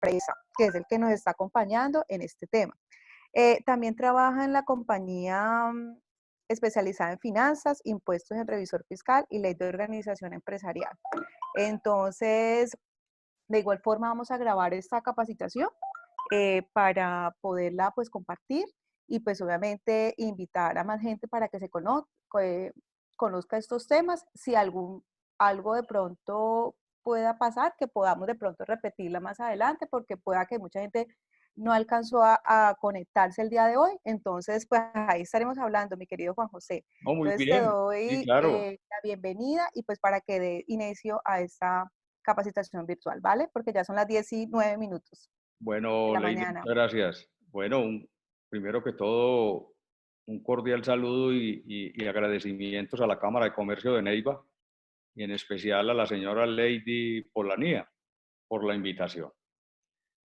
empresa, que es el que nos está acompañando en este tema. También trabaja en la compañía especializada en finanzas, impuestos en revisor fiscal y ley de organización empresarial. Entonces, de igual forma vamos a grabar esta capacitación para poderla pues compartir y pues obviamente invitar a más gente para que se conozca estos temas. Si algo de pronto pueda pasar, que podamos de pronto repetirla más adelante, porque pueda que mucha gente no alcanzó a conectarse el día de hoy. Entonces, pues ahí estaremos hablando, mi querido Juan José. Oh, muy Entonces, te bien. Sí, doy claro. la bienvenida y pues para que dé inicio a esta capacitación virtual, ¿vale? Porque ya son las 19 minutos de Bueno, la Lady, mañana. muchas gracias. Bueno, primero que todo, un cordial saludo y agradecimientos a la Cámara de Comercio de Neiva y en especial a la señora Lady Polanía por la invitación.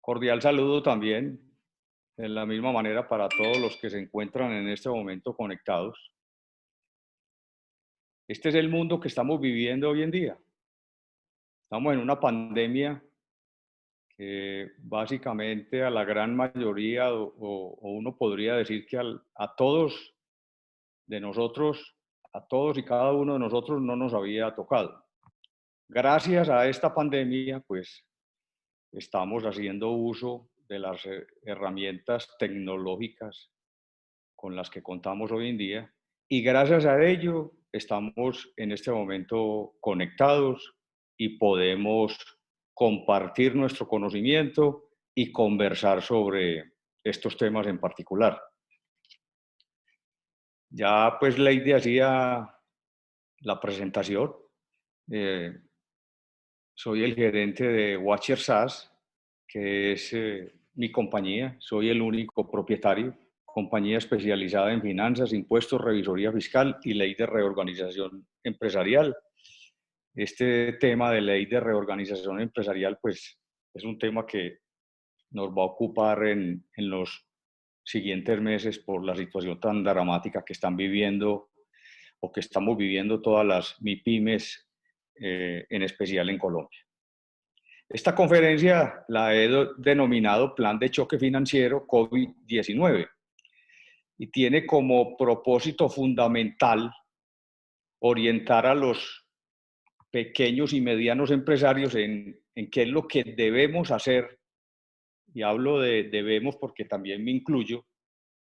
Cordial saludo también, de la misma manera, para todos los que se encuentran en este momento conectados. Este es el mundo que estamos viviendo hoy en día. Estamos en una pandemia que básicamente a la gran mayoría, o uno podría decir que a todos de nosotros, a todos y cada uno de nosotros no nos había tocado. Gracias a esta pandemia, pues estamos haciendo uso de las herramientas tecnológicas con las que contamos hoy en día y gracias a ello estamos en este momento conectados y podemos compartir nuestro conocimiento y conversar sobre estos temas en particular. Ya pues Lady hacía la presentación. Eh, Soy el gerente de Watcher SaaS, que es mi compañía. Soy el único propietario. Compañía especializada en finanzas, impuestos, revisoría fiscal y ley de reorganización empresarial. Este tema de ley de reorganización empresarial, pues, es un tema que nos va a ocupar en los siguientes meses por la situación tan dramática que están viviendo o que estamos viviendo todas las MIPYMES, en especial en Colombia. Esta conferencia la he denominado Plan de Choque Financiero COVID-19 y tiene como propósito fundamental orientar a los pequeños y medianos empresarios en qué es lo que debemos hacer, y hablo de debemos porque también me incluyo,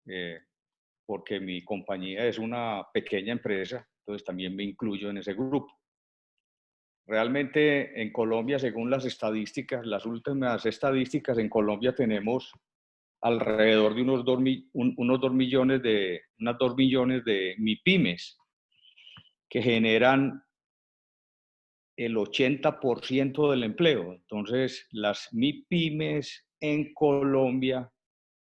eh, porque mi compañía es una pequeña empresa, entonces también me incluyo en ese grupo. Realmente en Colombia, según las estadísticas, las últimas estadísticas, en Colombia tenemos alrededor de unas 2 millones de MIPYMES que generan el 80% del empleo. Entonces, las MIPYMES en Colombia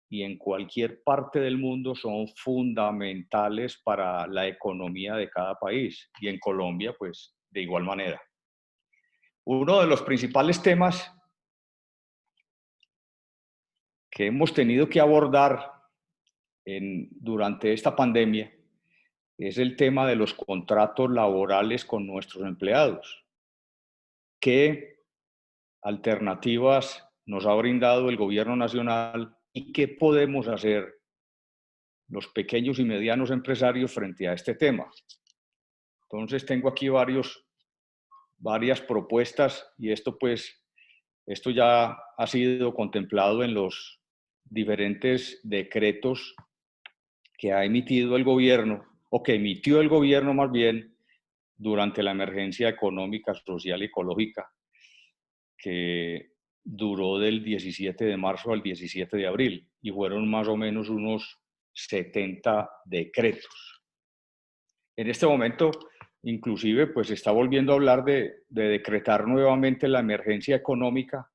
y en cualquier parte del mundo son fundamentales para la economía de cada país y en Colombia, pues, de igual manera. Uno de los principales temas que hemos tenido que abordar durante esta pandemia es el tema de los contratos laborales con nuestros empleados. ¿Qué alternativas nos ha brindado el gobierno nacional y qué podemos hacer los pequeños y medianos empresarios frente a este tema? Entonces tengo aquí varias propuestas y esto ya ha sido contemplado en los diferentes decretos que ha emitido el gobierno, o que emitió el gobierno más bien, durante la emergencia económica, social y ecológica, que duró del 17 de marzo al 17 de abril, y fueron más o menos unos 70 decretos. En este momento, inclusive, pues se está volviendo a hablar de decretar nuevamente la emergencia económica,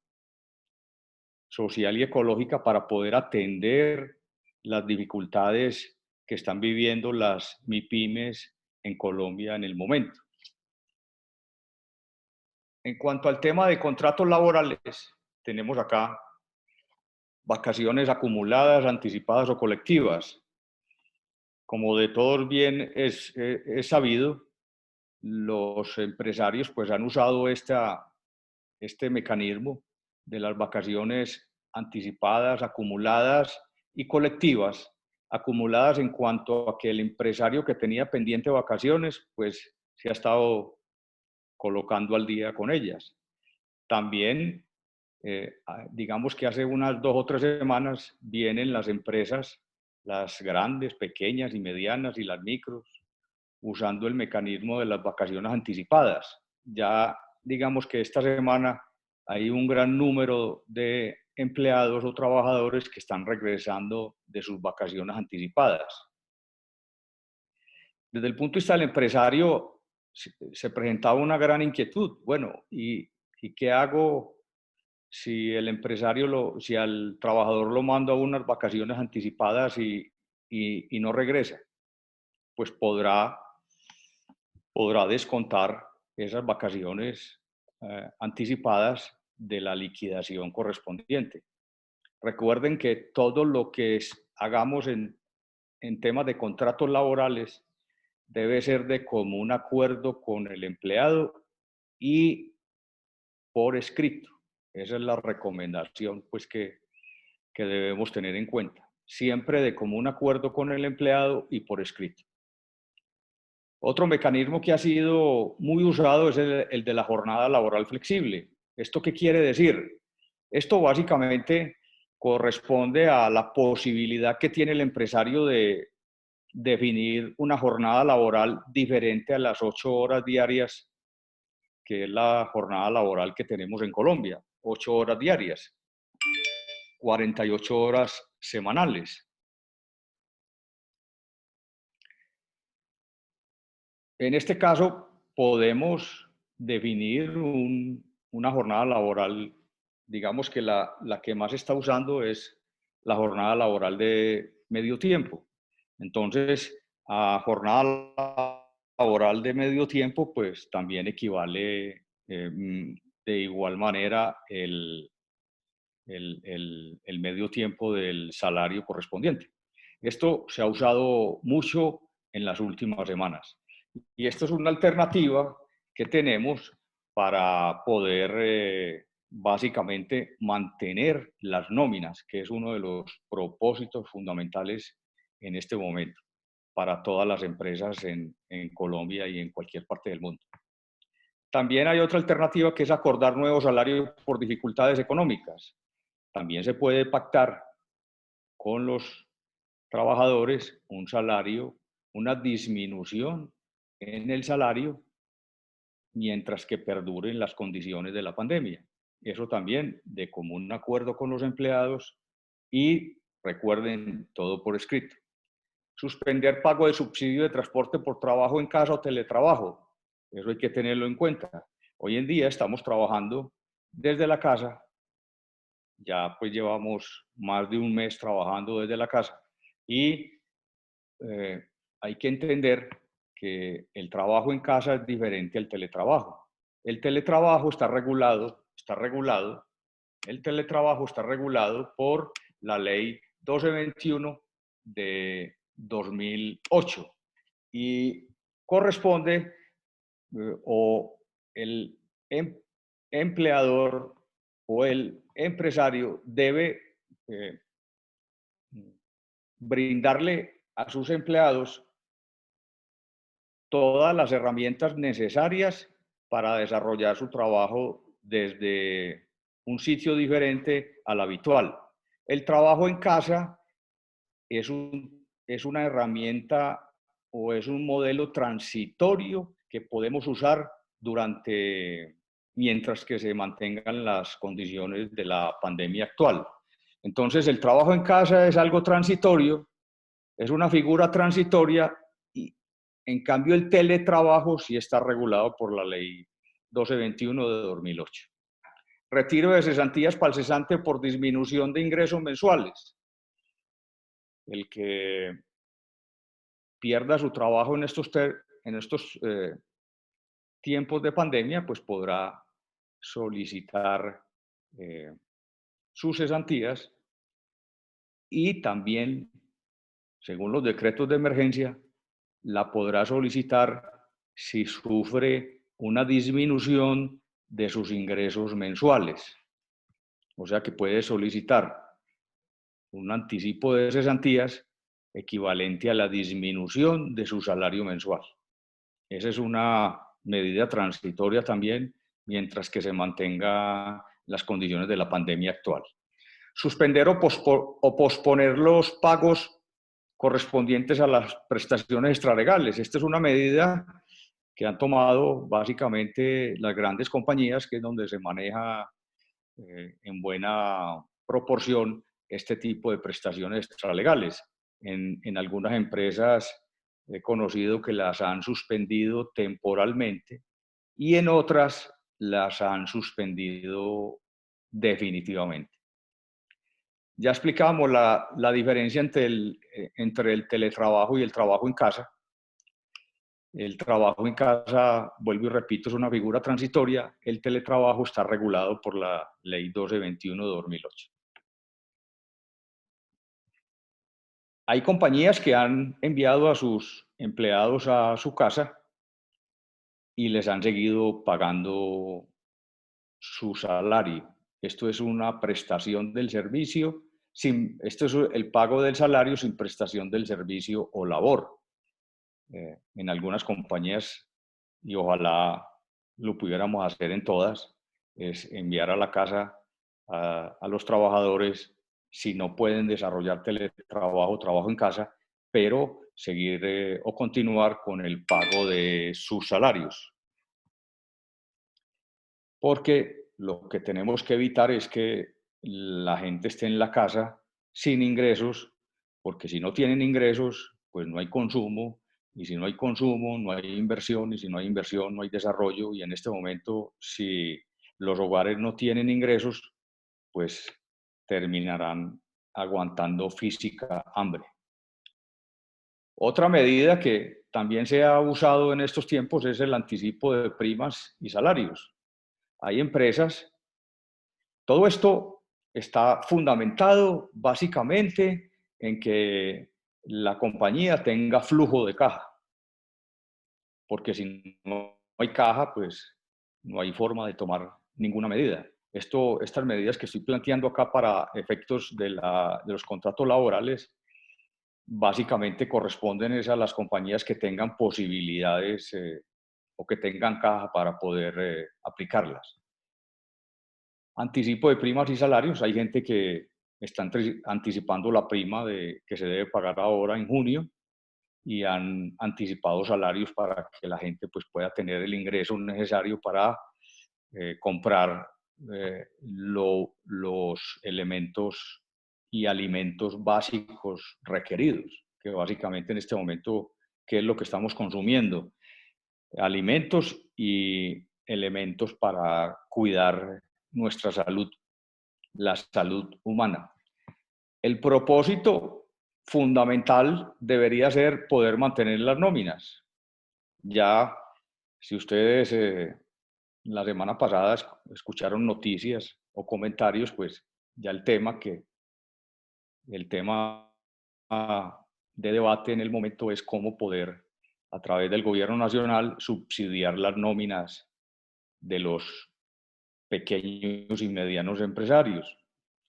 social y ecológica para poder atender las dificultades que están viviendo las MIPYMES en Colombia en el momento. En cuanto al tema de contratos laborales, tenemos acá vacaciones acumuladas, anticipadas o colectivas. Como de todos bien es sabido, los empresarios pues han usado este mecanismo de las vacaciones anticipadas, acumuladas y colectivas, acumuladas en cuanto a que el empresario que tenía pendiente vacaciones, pues se ha estado colocando al día con ellas. También, digamos que hace unas 2 o 3 semanas vienen las empresas, las grandes, pequeñas y medianas y las micros, usando el mecanismo de las vacaciones anticipadas. Ya digamos que esta semana hay un gran número de empleados o trabajadores que están regresando de sus vacaciones anticipadas. Desde el punto de vista del empresario, se presentaba una gran inquietud. Bueno, ¿y qué hago si el empresario, si al trabajador lo mando a unas vacaciones anticipadas y no regresa? Pues podrá descontar esas vacaciones anticipadas de la liquidación correspondiente. Recuerden que todo lo que hagamos en temas de contratos laborales debe ser de común acuerdo con el empleado y por escrito. Esa es la recomendación pues, que debemos tener en cuenta. Siempre de común acuerdo con el empleado y por escrito. Otro mecanismo que ha sido muy usado es el de la jornada laboral flexible. ¿Esto qué quiere decir? Esto básicamente corresponde a la posibilidad que tiene el empresario de definir una jornada laboral diferente a las 8 horas diarias, que es la jornada laboral que tenemos en Colombia, 8 horas diarias, 48 horas semanales. En este caso, podemos definir una jornada laboral, digamos que la que más se está usando es la jornada laboral de medio tiempo. Entonces, a jornada laboral de medio tiempo, pues también equivale de igual manera el medio tiempo del salario correspondiente. Esto se ha usado mucho en las últimas semanas. Y esto es una alternativa que tenemos para poder básicamente mantener las nóminas, que es uno de los propósitos fundamentales en este momento para todas las empresas en Colombia y en cualquier parte del mundo. También hay otra alternativa que es acordar nuevos salarios por dificultades económicas. También se puede pactar con los trabajadores un salario, una disminución en el salario mientras que perduren las condiciones de la pandemia. Eso también de común acuerdo con los empleados y recuerden todo por escrito. Suspender pago de subsidio de transporte por trabajo en casa o teletrabajo. Eso hay que tenerlo en cuenta. Hoy en día estamos trabajando desde la casa. Ya pues llevamos más de un mes trabajando desde la casa y hay que entender que el trabajo en casa es diferente al teletrabajo. El teletrabajo está regulado, el teletrabajo está regulado por la ley 1221 de 2008 y corresponde o el empleador o el empresario debe brindarle a sus empleados todas las herramientas necesarias para desarrollar su trabajo desde un sitio diferente al habitual. El trabajo en casa es una herramienta o es un modelo transitorio que podemos usar mientras que se mantengan las condiciones de la pandemia actual. Entonces, el trabajo en casa es algo transitorio, es una figura transitoria y, en cambio, el teletrabajo sí está regulado por la ley 1221 de 2008. Retiro de cesantías para el cesante por disminución de ingresos mensuales. El que pierda su trabajo en estos tiempos de pandemia, pues podrá solicitar sus cesantías y también, según los decretos de emergencia, la podrá solicitar si sufre una disminución de sus ingresos mensuales. O sea que puede solicitar un anticipo de cesantías equivalente a la disminución de su salario mensual. Esa es una medida transitoria también, mientras que se mantenga las condiciones de la pandemia actual. Suspender o posponer los pagos correspondientes a las prestaciones extralegales. Esta es una medida que han tomado básicamente las grandes compañías, que es donde se maneja en buena proporción este tipo de prestaciones extralegales. En algunas empresas he conocido que las han suspendido temporalmente y en otras las han suspendido definitivamente. Ya explicábamos la diferencia entre el teletrabajo y el trabajo en casa. El trabajo en casa, vuelvo y repito, es una figura transitoria. El teletrabajo está regulado por la Ley 1221 de 2008. Hay compañías que han enviado a sus empleados a su casa y les han seguido pagando su salario. Esto es una prestación del servicio, esto es el pago del salario sin prestación del servicio o labor. En algunas compañías, y ojalá lo pudiéramos hacer en todas, es enviar a la casa a los trabajadores si no pueden desarrollar teletrabajo o trabajo en casa, pero seguir o continuar con el pago de sus salarios. Porque lo que tenemos que evitar es que la gente esté en la casa sin ingresos, porque si no tienen ingresos, pues no hay consumo, y si no hay consumo, no hay inversión, y si no hay inversión, no hay desarrollo, y en este momento, si los hogares no tienen ingresos, pues terminarán aguantando física hambre. Otra medida que también se ha usado en estos tiempos es el anticipo de primas y salarios. Hay empresas, todo esto está fundamentado básicamente en que la compañía tenga flujo de caja, porque si no hay caja, pues no hay forma de tomar ninguna medida. Estas medidas que estoy planteando acá para efectos de los contratos laborales, básicamente corresponden a las compañías que tengan posibilidades o que tengan caja para poder aplicarlas. Anticipo de primas y salarios. Hay gente que está anticipando la prima que se debe pagar ahora en junio y han anticipado salarios para que la gente pues, pueda tener el ingreso necesario para comprar los elementos y alimentos básicos requeridos, que básicamente en este momento, ¿qué es lo que estamos consumiendo? Alimentos y elementos para cuidar nuestra salud, la salud humana. El propósito fundamental debería ser poder mantener las nóminas. Ya, si ustedes la semana pasada escucharon noticias o comentarios, pues ya el tema de debate en el momento es cómo poder, a través del gobierno nacional, subsidiar las nóminas de los pequeños y medianos empresarios.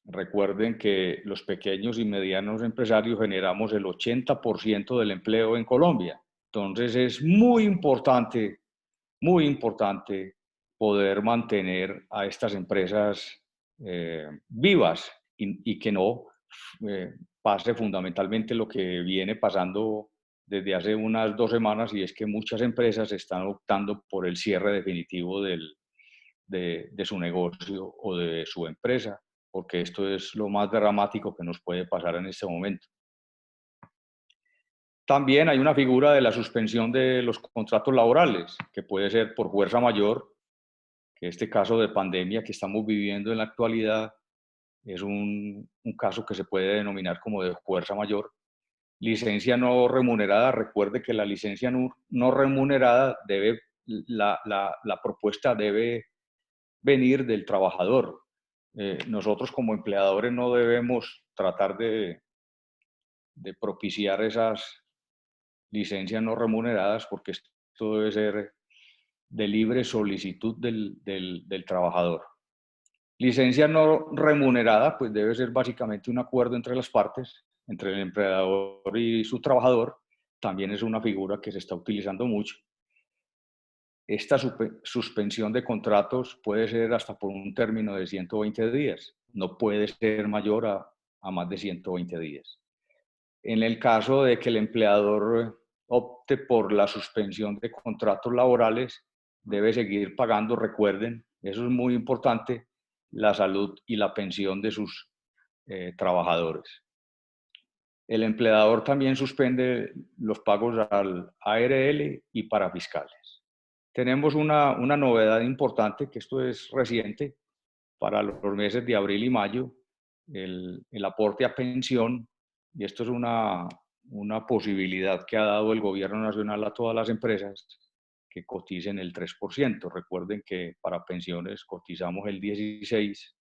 Recuerden que los pequeños y medianos empresarios generamos el 80% del empleo en Colombia. Entonces es muy importante poder mantener a estas empresas vivas y que no pase fundamentalmente lo que viene pasando desde hace unas 2 semanas, y es que muchas empresas están optando por el cierre definitivo de su negocio o de su empresa, porque esto es lo más dramático que nos puede pasar en este momento. También hay una figura de la suspensión de los contratos laborales, que puede ser por fuerza mayor, que este caso de pandemia que estamos viviendo en la actualidad es un caso que se puede denominar como de fuerza mayor. Licencia no remunerada, recuerde que la licencia no remunerada la propuesta debe venir del trabajador. Nosotros como empleadores no debemos tratar de propiciar esas licencias no remuneradas, porque esto debe ser de libre solicitud del trabajador. Licencia no remunerada, pues debe ser básicamente un acuerdo entre las partes, entre el empleador y su trabajador. También es una figura que se está utilizando mucho. Esta suspensión de contratos puede ser hasta por un término de 120 días. No puede ser mayor a más de 120 días. En el caso de que el empleador opte por la suspensión de contratos laborales, debe seguir pagando, recuerden, eso es muy importante, la salud y la pensión de sus trabajadores. El empleador también suspende los pagos al ARL y para fiscales. Tenemos una novedad importante, que esto es reciente, para los meses de abril y mayo, el aporte a pensión, y esto es una posibilidad que ha dado el gobierno nacional a todas las empresas que coticen el 3%. Recuerden que para pensiones cotizamos el 16%,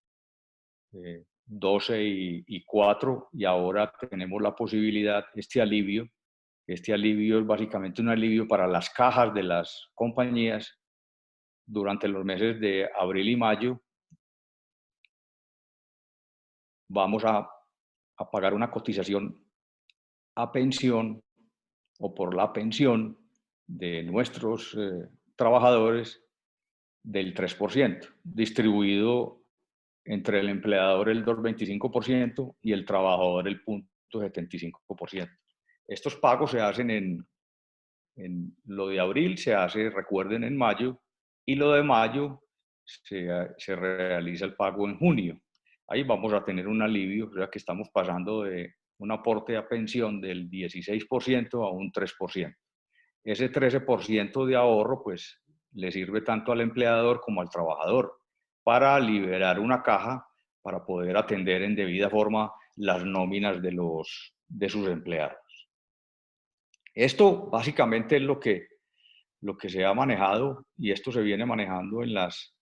12 y 4, y ahora tenemos la posibilidad, este alivio es básicamente un alivio para las cajas de las compañías durante los meses de abril y mayo. Vamos a pagar una cotización a pensión o por la pensión de nuestros trabajadores del 3%, distribuido entre el empleador el 2,25% y el trabajador el 0,75%. Estos pagos se hacen en lo de abril, se hace, recuerden, en mayo, y lo de mayo se realiza el pago en junio. Ahí vamos a tener un alivio, o sea que estamos pasando de un aporte a pensión del 16% a un 3%. Ese 13% de ahorro, pues, le sirve tanto al empleador como al trabajador para liberar una caja para poder atender en debida forma las nóminas de sus empleados. Esto básicamente es lo que se ha manejado, y esto se viene manejando en las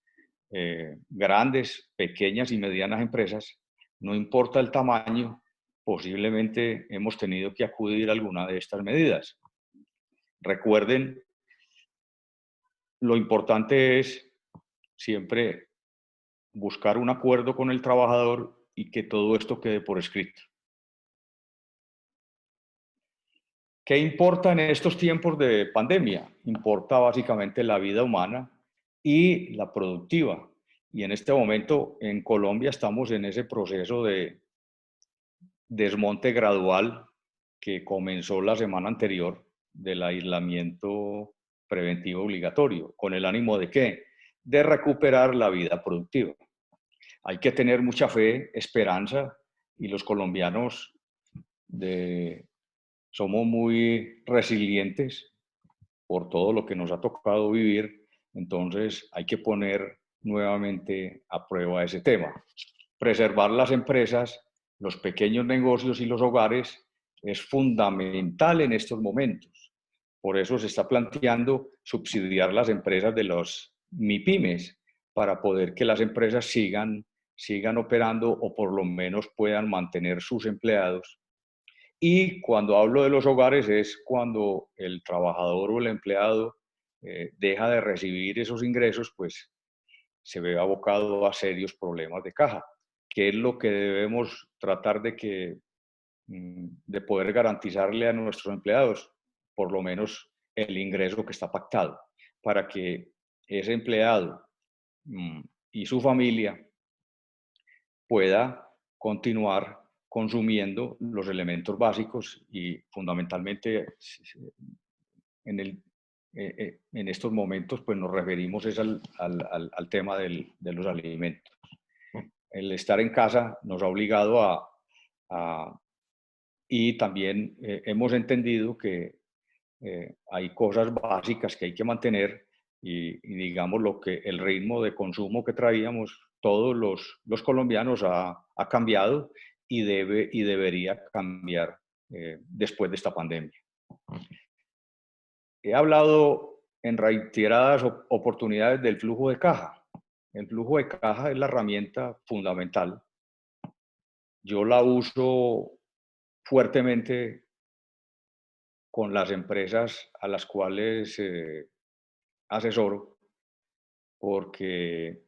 grandes, pequeñas y medianas empresas. No importa el tamaño, posiblemente hemos tenido que acudir a alguna de estas medidas. Recuerden, lo importante es siempre buscar un acuerdo con el trabajador y que todo esto quede por escrito. ¿Qué importa en estos tiempos de pandemia? Importa básicamente la vida humana y la productiva. Y en este momento en Colombia estamos en ese proceso de desmonte gradual que comenzó la semana anterior del aislamiento preventivo obligatorio. ¿Con el ánimo de qué? De recuperar la vida productiva. Hay que tener mucha fe, esperanza, y los colombianos somos muy resilientes por todo lo que nos ha tocado vivir. Entonces hay que poner nuevamente a prueba ese tema. Preservar las empresas, los pequeños negocios y los hogares es fundamental en estos momentos. Por eso se está planteando subsidiar las empresas de los MIPYMES para poder que las empresas sigan operando o por lo menos puedan mantener sus empleados. Y cuando hablo de los hogares es cuando el trabajador o el empleado deja de recibir esos ingresos, pues se ve abocado a serios problemas de caja, que es lo que debemos tratar de poder garantizarle a nuestros empleados, por lo menos el ingreso que está pactado, para que ese empleado y su familia pueda continuar consumiendo los elementos básicos, y fundamentalmente en estos momentos pues nos referimos es al tema de los alimentos. El estar en casa nos ha obligado y también hemos entendido que hay cosas básicas que hay que mantener, y digamos el ritmo de consumo que traíamos todos los colombianos ha cambiado y debería cambiar después de esta pandemia. He hablado en reiteradas oportunidades del flujo de caja. El flujo de caja es la herramienta fundamental. Yo la uso fuertemente con las empresas a las cuales asesoro, porque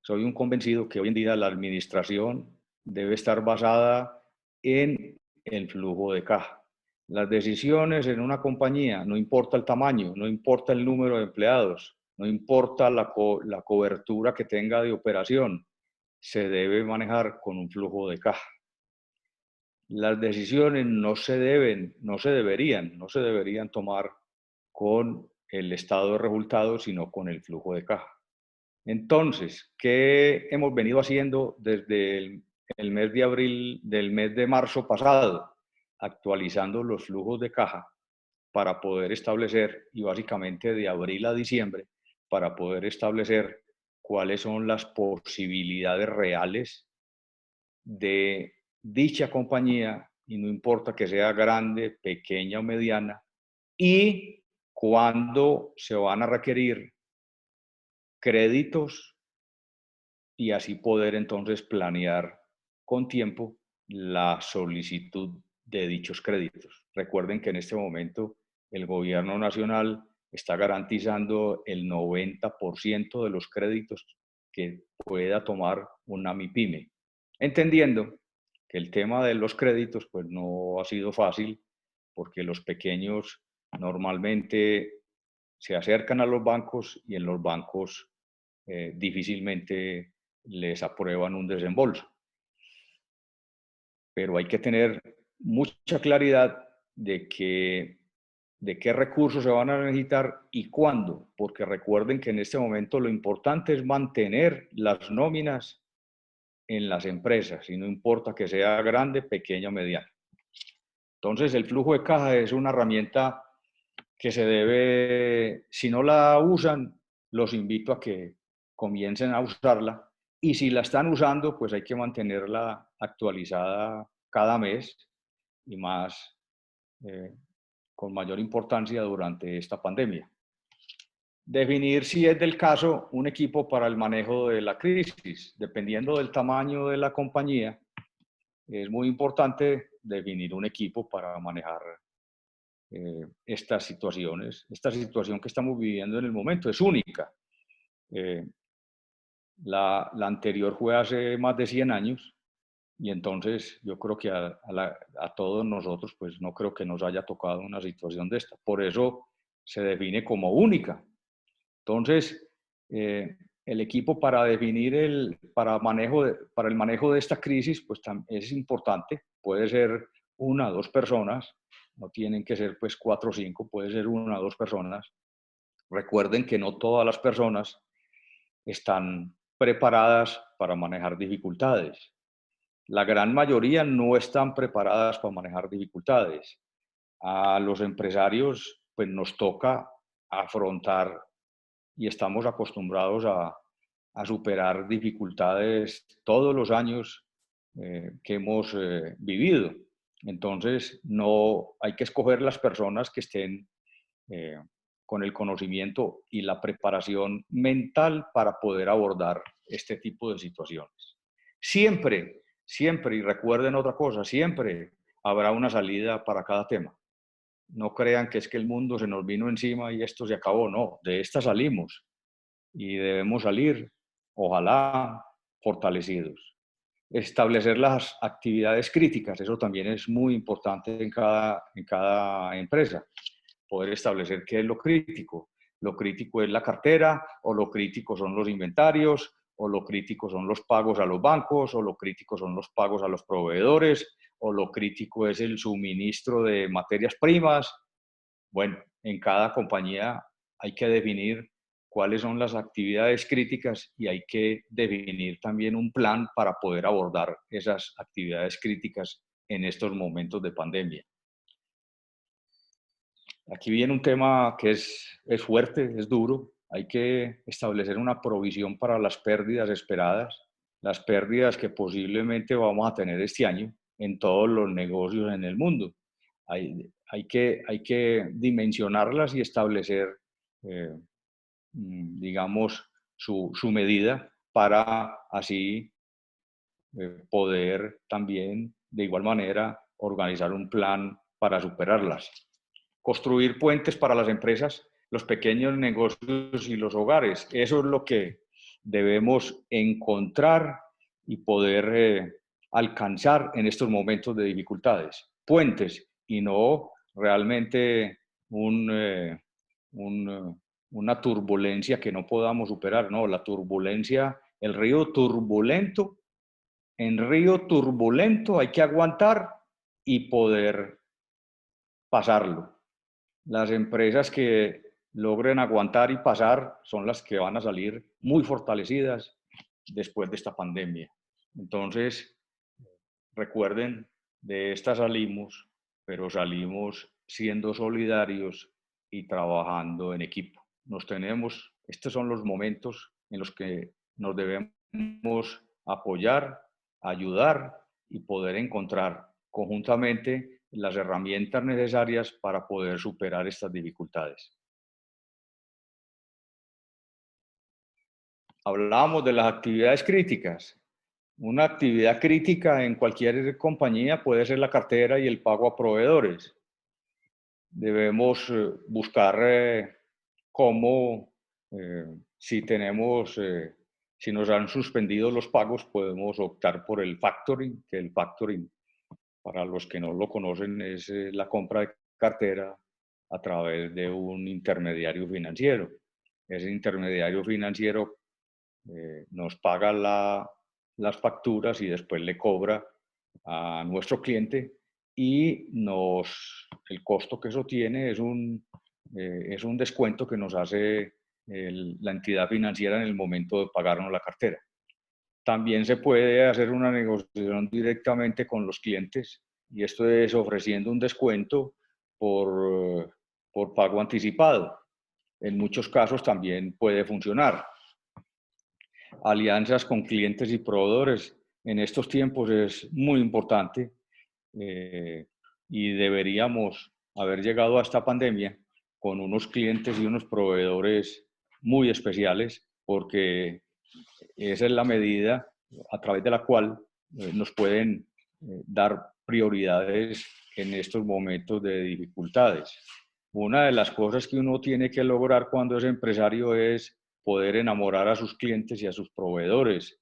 soy un convencido que hoy en día la administración debe estar basada en el flujo de caja. Las decisiones en una compañía, no importa el tamaño, no importa el número de empleados, no importa la cobertura que tenga de operación, se debe manejar con un flujo de caja. Las decisiones no se deberían tomar con el estado de resultados, sino con el flujo de caja. Entonces, ¿qué hemos venido haciendo desde el mes de abril, del mes de marzo pasado? Actualizando los flujos de caja para poder establecer, y básicamente de abril a diciembre, para poder establecer cuáles son las posibilidades reales de dicha compañía, y no importa que sea grande, pequeña o mediana, y cuándo se van a requerir créditos y así poder entonces planear con tiempo la solicitud de dichos créditos. Recuerden que en este momento el gobierno nacional está garantizando el 90% de los créditos que pueda tomar una MIPYME, entendiendo que el tema de los créditos pues no ha sido fácil porque los pequeños normalmente se acercan a los bancos y en los bancos difícilmente les aprueban un desembolso. Pero hay que tener mucha claridad de qué recursos se van a necesitar y cuándo, porque recuerden que en este momento lo importante es mantener las nóminas en las empresas, y no importa que sea grande, pequeña o mediana. Entonces, el flujo de caja es una herramienta que se debe, si no la usan, los invito a que comiencen a usarla, y si la están usando, pues hay que mantenerla actualizada cada mes y más con mayor importancia durante esta pandemia. Definir, si es del caso, un equipo para el manejo de la crisis. Dependiendo del tamaño de la compañía, es muy importante definir un equipo para manejar estas situaciones. Esta situación que estamos viviendo en el momento es única. La anterior fue hace más de 100 años, y entonces yo creo que a todos nosotros pues no creo que nos haya tocado una situación de esta. Por eso se define como única. Entonces, el equipo para definir para el manejo de esta crisis pues es importante. Puede ser una o dos personas, no tienen que ser pues 4 o 5, puede ser una o dos personas. Recuerden que no todas las personas están preparadas para manejar dificultades. La gran mayoría no están preparadas para manejar dificultades. A los empresarios pues nos toca afrontar, y estamos acostumbrados a superar dificultades todos los años que hemos vivido. Entonces, no hay que escoger las personas que estén eh, con el conocimiento y la preparación mental para poder abordar este tipo de situaciones. Siempre, siempre, y recuerden otra cosa, siempre habrá una salida para cada tema. No crean que es que el mundo se nos vino encima y esto se acabó. No, de esta salimos y debemos salir, ojalá, fortalecidos. Establecer las actividades críticas, eso también es muy importante en cada empresa. Poder establecer qué es lo crítico. Lo crítico es la cartera, o lo crítico son los inventarios, o lo crítico son los pagos a los bancos, o lo crítico son los pagos a los proveedores, o lo crítico es el suministro de materias primas. Bueno, en cada compañía hay que definir cuáles son las actividades críticas y hay que definir también un plan para poder abordar esas actividades críticas en estos momentos de pandemia. Aquí viene un tema que es fuerte, es duro. Hay que establecer una provisión para las pérdidas esperadas, las pérdidas que posiblemente vamos a tener este año en todos los negocios en el mundo. Hay que dimensionarlas y establecer, digamos, su medida para así poder también, de igual manera, organizar un plan para superarlas. Construir puentes para las empresas, los pequeños negocios y los hogares. Eso es lo que debemos encontrar y poder alcanzar en estos momentos de dificultades. Puentes y no realmente una turbulencia que no podamos superar. No, la turbulencia, el río turbulento, en río turbulento hay que aguantar y poder pasarlo. Las empresas que logren aguantar y pasar son las que van a salir muy fortalecidas después de esta pandemia. Entonces, recuerden, de esta salimos, pero salimos siendo solidarios y trabajando en equipo. Estos son los momentos en los que nos debemos apoyar, ayudar y poder encontrar conjuntamente las herramientas necesarias para poder superar estas dificultades. Hablábamos de las actividades críticas. Una actividad crítica en cualquier compañía puede ser la cartera y el pago a proveedores. Debemos buscar cómo, si si nos han suspendido los pagos, podemos optar por el factoring, que el factoring, para los que no lo conocen, es la compra de cartera a través de un intermediario financiero. Ese intermediario financiero nos paga las facturas y después le cobra a nuestro cliente y el costo que eso tiene es un descuento que nos hace la entidad financiera en el momento de pagarnos la cartera. También se puede hacer una negociación directamente con los clientes y esto es ofreciendo un descuento por pago anticipado. En muchos casos también puede funcionar. Alianzas con clientes y proveedores en estos tiempos es muy importante y deberíamos haber llegado a esta pandemia con unos clientes y unos proveedores muy especiales porque esa es la medida a través de la cual nos pueden dar prioridades en estos momentos de dificultades. Una de las cosas que uno tiene que lograr cuando es empresario es poder enamorar a sus clientes y a sus proveedores.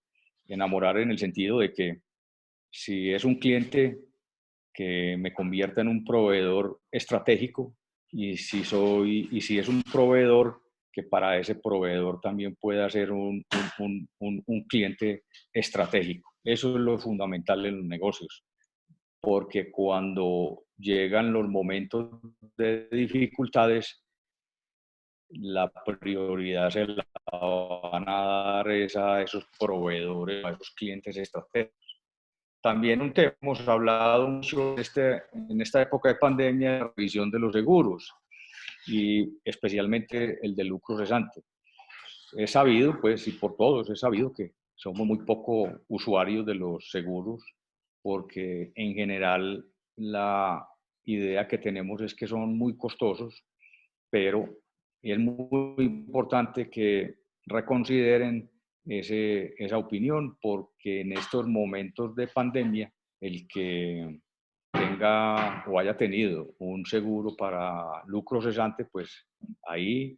Enamorar en el sentido de que si es un cliente que me convierta en un proveedor estratégico y si es un proveedor que para ese proveedor también pueda ser un cliente estratégico. Eso es lo fundamental en los negocios, porque cuando llegan los momentos de dificultades, la prioridad se la van a dar a esos proveedores, a esos clientes estratégicos. También un tema, hemos hablado mucho en esta época de pandemia, de la revisión de los seguros y especialmente el de lucro cesante. Es sabido, pues, y por todos, es sabido que somos muy poco usuarios de los seguros porque en general la idea que tenemos es que son muy costosos, pero es muy importante que reconsideren esa opinión porque en estos momentos de pandemia el que tenga o haya tenido un seguro para lucro cesante, pues ahí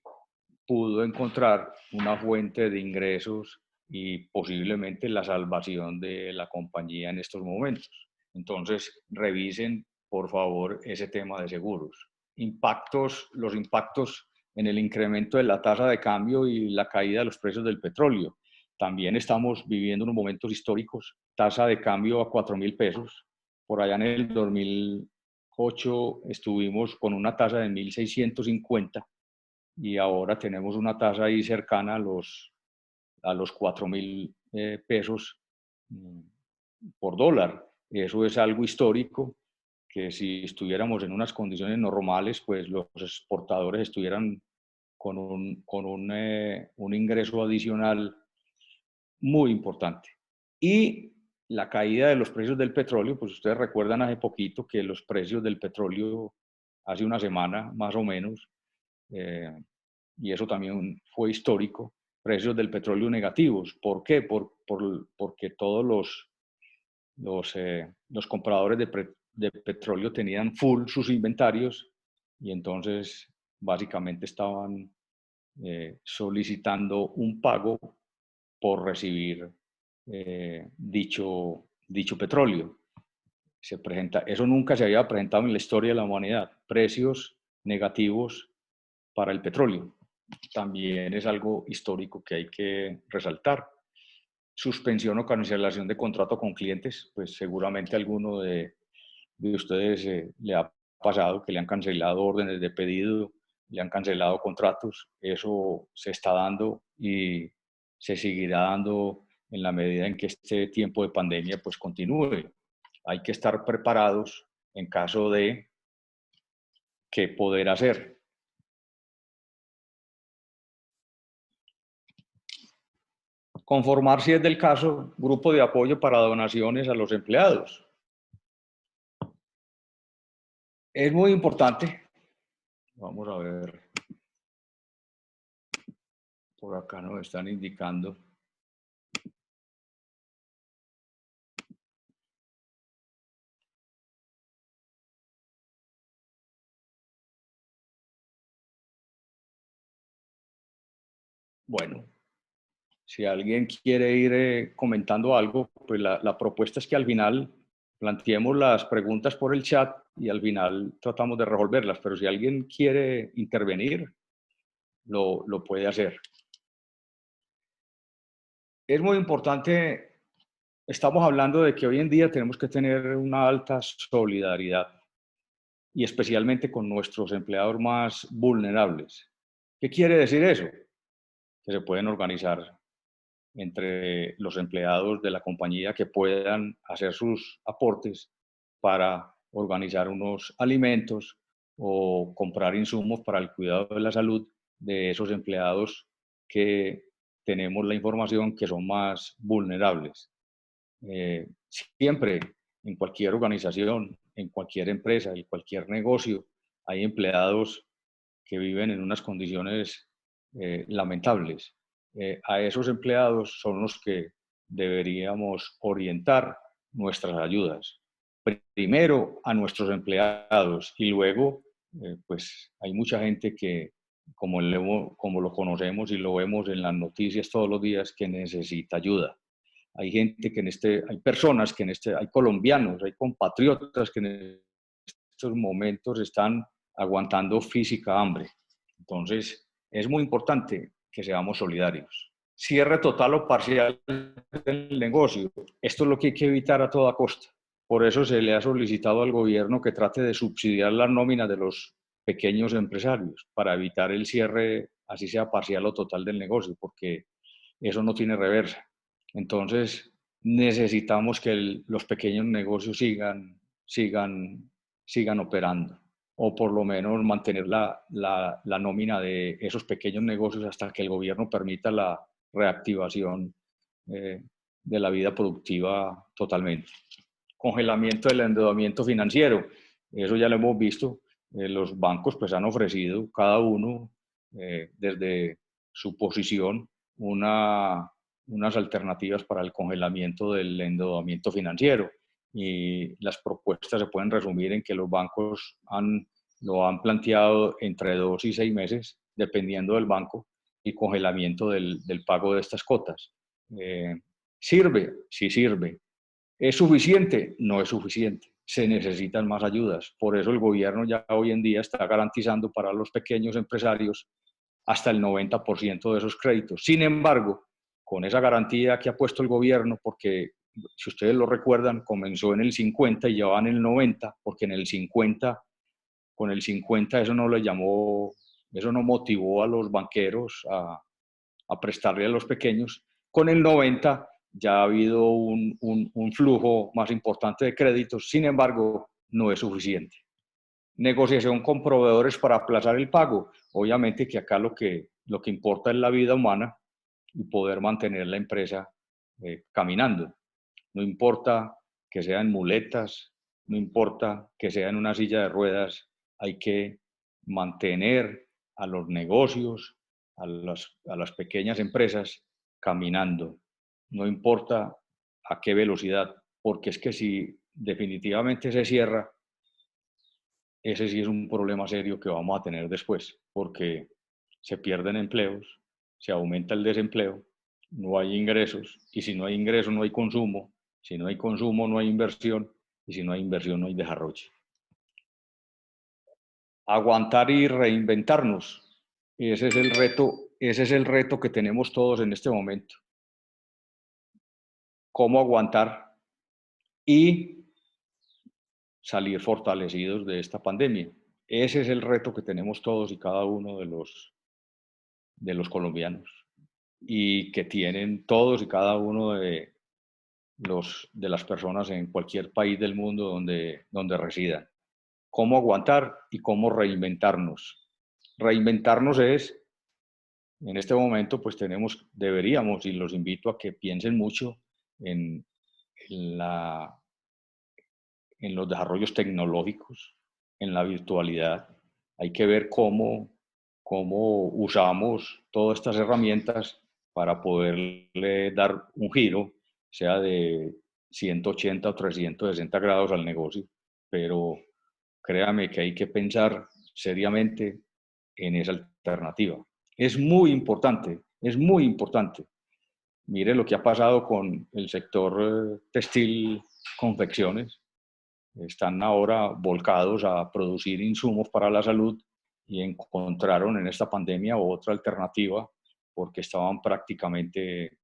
pudo encontrar una fuente de ingresos y posiblemente la salvación de la compañía en estos momentos. Entonces, revisen, por favor, ese tema de seguros. Los impactos en el incremento de la tasa de cambio y la caída de los precios del petróleo. También estamos viviendo unos momentos históricos, tasa de cambio a 4.000 pesos. Por allá en el 2008 estuvimos con una tasa de 1.650 y ahora tenemos una tasa ahí cercana a los 4.000 pesos por dólar. Eso es algo histórico que si estuviéramos en unas condiciones normales, pues los exportadores estuvieran con un ingreso adicional muy importante. Y la caída de los precios del petróleo, pues ustedes recuerdan hace poquito que los precios del petróleo, hace una semana más o menos, y eso también fue histórico, precios del petróleo negativos. ¿Por qué? Porque todos los compradores de petróleo tenían full sus inventarios y entonces básicamente estaban solicitando un pago por recibir dicho petróleo. Eso nunca se había presentado en la historia de la humanidad, precios negativos para el petróleo. También es algo histórico que hay que resaltar. Suspensión o cancelación de contrato con clientes, pues seguramente a alguno de ustedes le ha pasado que le han cancelado órdenes de pedido, le han cancelado contratos. Eso se está dando y se seguirá dando en la medida en que este tiempo de pandemia pues continúe. Hay que estar preparados en caso de qué poder hacer. Conformar, si es del caso, grupo de apoyo para donaciones a los empleados. Es muy importante. Vamos a ver. Por acá nos están indicando. Bueno, si alguien quiere ir comentando algo, pues la propuesta es que al final planteemos las preguntas por el chat y al final tratamos de resolverlas, pero si alguien quiere intervenir, lo puede hacer. Es muy importante, estamos hablando de que hoy en día tenemos que tener una alta solidaridad y especialmente con nuestros empleados más vulnerables. ¿Qué quiere decir eso? Que se pueden organizar entre los empleados de la compañía que puedan hacer sus aportes para organizar unos alimentos o comprar insumos para el cuidado de la salud de esos empleados que tenemos la información que son más vulnerables. Siempre, en cualquier organización, en cualquier empresa, en cualquier negocio, hay empleados que viven en unas condiciones lamentables. A esos empleados son los que deberíamos orientar nuestras ayudas. Primero a nuestros empleados y luego, pues hay mucha gente que, como lo conocemos y lo vemos en las noticias todos los días, que necesita ayuda. Hay gente que hay personas que hay colombianos, hay compatriotas que en estos momentos están aguantando física hambre. Entonces, es muy importante que seamos solidarios. Cierre total o parcial del negocio. Esto es lo que hay que evitar a toda costa. Por eso se le ha solicitado al gobierno que trate de subsidiar las nóminas de los pequeños empresarios para evitar el cierre, así sea parcial o total del negocio, porque eso no tiene reversa. Entonces, necesitamos que los pequeños negocios sigan operando, o por lo menos mantener la nómina de esos pequeños negocios hasta que el gobierno permita la reactivación de la vida productiva totalmente. Congelamiento del endeudamiento financiero, eso ya lo hemos visto. Los bancos pues han ofrecido cada uno desde su posición unas alternativas para el congelamiento del endeudamiento financiero, y las propuestas se pueden resumir en que los bancos lo han planteado entre 2 y 6 meses, dependiendo del banco, y congelamiento del pago de estas cotas. ¿Sirve? Sí sirve. ¿Es suficiente? No es suficiente. Se necesitan más ayudas. Por eso el gobierno ya hoy en día está garantizando para los pequeños empresarios hasta el 90% de esos créditos. Sin embargo, con esa garantía que ha puesto el gobierno, porque si ustedes lo recuerdan, comenzó en el 50 y ya va en el 90, porque en el 50, con el 50 eso no motivó a los banqueros a prestarle a los pequeños. Con el 90 ya ha habido un flujo más importante de créditos, sin embargo, no es suficiente. Negociación con proveedores para aplazar el pago. Obviamente que acá lo que importa es la vida humana y poder mantener la empresa caminando. No importa que sean muletas, no importa que sea en una silla de ruedas, hay que mantener a los negocios, a las pequeñas empresas caminando. No importa a qué velocidad, porque es que si definitivamente se cierra, ese sí es un problema serio que vamos a tener después, porque se pierden empleos, se aumenta el desempleo no hay ingresos, y si no hay ingresos no hay consumo, si no hay consumo no hay inversión, y si no hay inversión no hay desarrollo. Aguantar y reinventarnos, ese es el reto que tenemos todos en este momento. Cómo aguantar y salir fortalecidos de esta pandemia. Ese es el reto que tenemos todos y cada uno de los colombianos, y que tienen todos y cada uno de las personas en cualquier país del mundo donde residan. Cómo aguantar y cómo reinventarnos. Reinventarnos es, en este momento, pues deberíamos, y los invito a que piensen mucho en, en, la, en los desarrollos tecnológicos, en la virtualidad. Hay que ver cómo usamos todas estas herramientas para poderle dar un giro, sea de 180 o 360 grados al negocio, pero créame que hay que pensar seriamente en esa alternativa. Es muy importante, es muy importante. Mire lo que ha pasado con el sector textil, confecciones. Están ahora volcados a producir insumos para la salud y encontraron en esta pandemia otra alternativa porque estaban prácticamente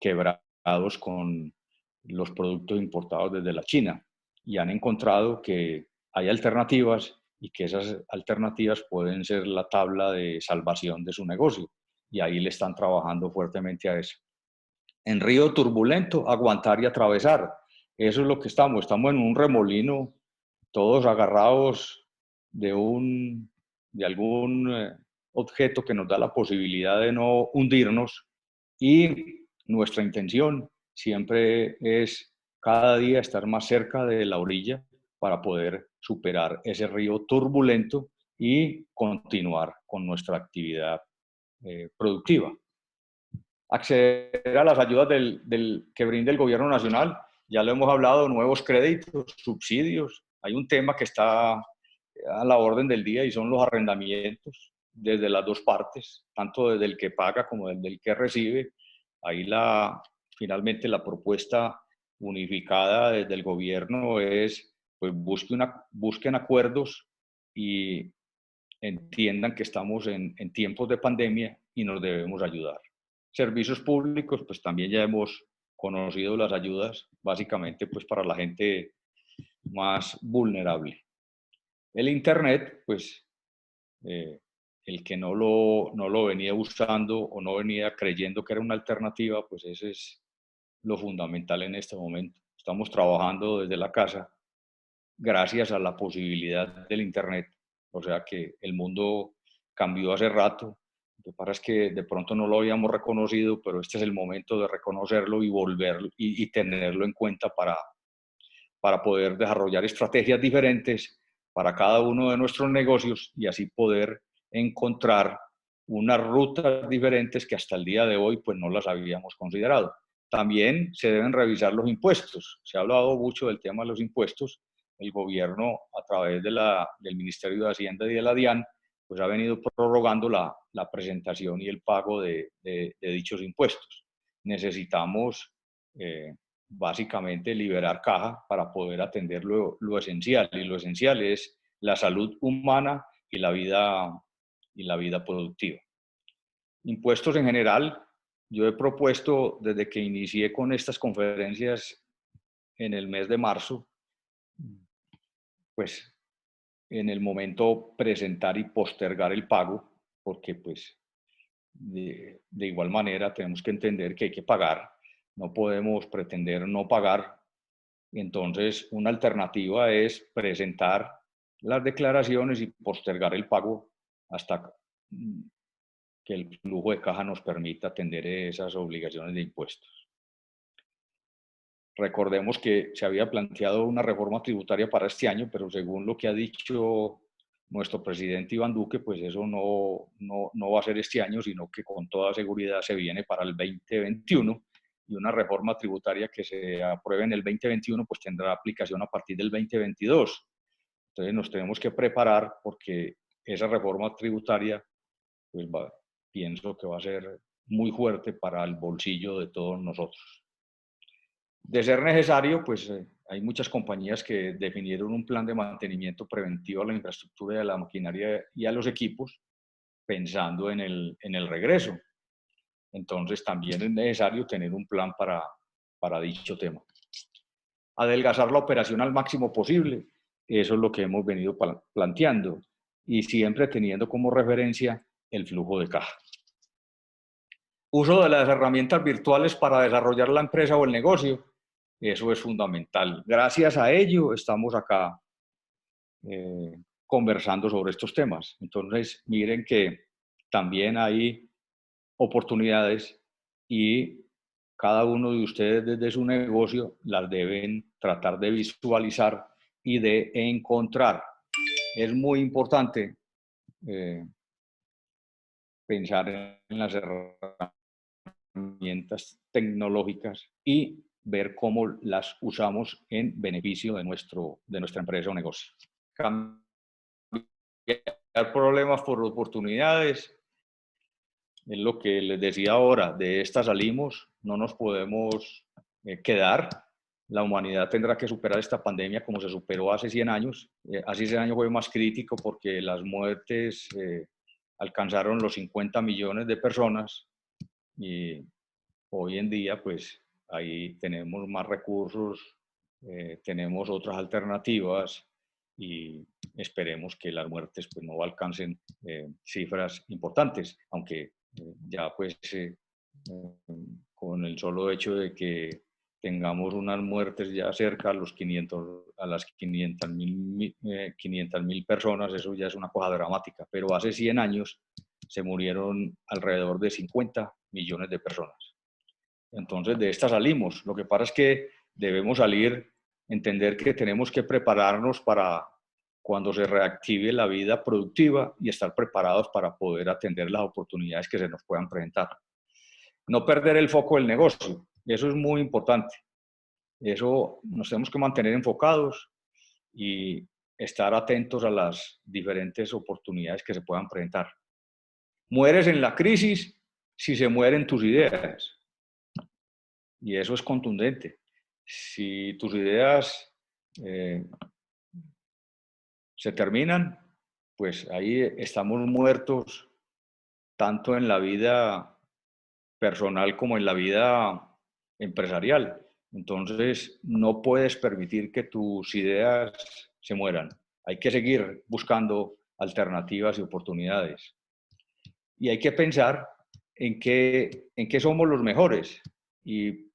quebrados con los productos importados desde la China, y han encontrado que hay alternativas y que esas alternativas pueden ser la tabla de salvación de su negocio, y ahí le están trabajando fuertemente a eso. En río turbulento, aguantar y atravesar. Eso es lo que estamos en un remolino, todos agarrados de algún objeto que nos da la posibilidad de no hundirnos, y nuestra intención siempre es cada día estar más cerca de la orilla para poder superar ese río turbulento y continuar con nuestra actividad productiva. Acceder a las ayudas que brinda el gobierno nacional, ya lo hemos hablado, nuevos créditos, subsidios. Hay un tema que está a la orden del día y son los arrendamientos desde las dos partes, tanto desde el que paga como desde el que recibe. Ahí finalmente la propuesta unificada desde el gobierno es, pues busquen acuerdos y entiendan que estamos en tiempos de pandemia y nos debemos ayudar. Servicios públicos, pues también ya hemos conocido las ayudas, básicamente pues para la gente más vulnerable. El Internet, pues el que no lo venía usando o no venía creyendo que era una alternativa, pues ese es lo fundamental en este momento. Estamos trabajando desde la casa gracias a la posibilidad del Internet. O sea que el mundo cambió hace rato. Lo que pasa es que de pronto no lo habíamos reconocido, pero este es el momento de reconocerlo y volverlo y tenerlo en cuenta para poder desarrollar estrategias diferentes para cada uno de nuestros negocios y así poder encontrar unas rutas diferentes que hasta el día de hoy pues no las habíamos considerado. También se deben revisar los impuestos. Se ha hablado mucho del tema de los impuestos. El gobierno, a través del Ministerio de Hacienda y de la DIAN, pues ha venido prorrogando la presentación y el pago de dichos impuestos. Necesitamos básicamente liberar caja para poder atender lo esencial, y lo esencial es la salud humana y la vida productiva. Impuestos en general, yo he propuesto desde que inicié con estas conferencias en el mes de marzo, pues en el momento presentar y postergar el pago, porque pues de igual manera tenemos que entender que hay que pagar, no podemos pretender no pagar. Entonces, una alternativa es presentar las declaraciones y postergar el pago hasta que el flujo de caja nos permita atender esas obligaciones de impuestos. Recordemos que se había planteado una reforma tributaria para este año, pero según lo que ha dicho nuestro presidente Iván Duque, pues eso no va a ser este año, sino que con toda seguridad se viene para el 2021, y una reforma tributaria que se apruebe en el 2021 pues tendrá aplicación a partir del 2022. Entonces nos tenemos que preparar porque esa reforma tributaria pues pienso que va a ser muy fuerte para el bolsillo de todos nosotros. De ser necesario, pues hay muchas compañías que definieron un plan de mantenimiento preventivo a la infraestructura y a la maquinaria y a los equipos pensando en el regreso. Entonces también es necesario tener un plan para dicho tema. Adelgazar la operación al máximo posible, eso es lo que hemos venido planteando y siempre teniendo como referencia el flujo de caja. Uso de las herramientas virtuales para desarrollar la empresa o el negocio, eso es fundamental. Gracias a ello estamos acá conversando sobre estos temas. Entonces, miren que también hay oportunidades y cada uno de ustedes desde su negocio las deben tratar de visualizar y de encontrar. Es muy importante pensar en las herramientas tecnológicas y ver cómo las usamos en beneficio de nuestra empresa o negocio. Cambiar problemas por oportunidades es lo que les decía ahora, de esta salimos, no nos podemos quedar. La humanidad tendrá que superar esta pandemia como se superó hace 100 años. Hace 100 años fue más crítico porque las muertes alcanzaron los 50 millones de personas y hoy en día pues ahí tenemos más recursos, tenemos otras alternativas y esperemos que las muertes pues no alcancen cifras importantes, aunque ya pues con el solo hecho de que tengamos unas muertes ya cerca a las 500.000 personas, eso ya es una cosa dramática, pero hace 100 años se murieron alrededor de 50 millones de personas. Entonces de esta salimos. Lo que pasa es que debemos salir, entender que tenemos que prepararnos para cuando se reactive la vida productiva y estar preparados para poder atender las oportunidades que se nos puedan presentar. No perder el foco del negocio, eso es muy importante. Eso nos tenemos que mantener enfocados y estar atentos a las diferentes oportunidades que se puedan presentar. Mueres en la crisis si se mueren tus ideas. Y eso es contundente. Si tus ideas se terminan, pues ahí estamos muertos tanto en la vida personal como en la vida empresarial. Entonces, no puedes permitir que tus ideas se mueran. Hay que seguir buscando alternativas y oportunidades. Y hay que pensar en qué somos los mejores y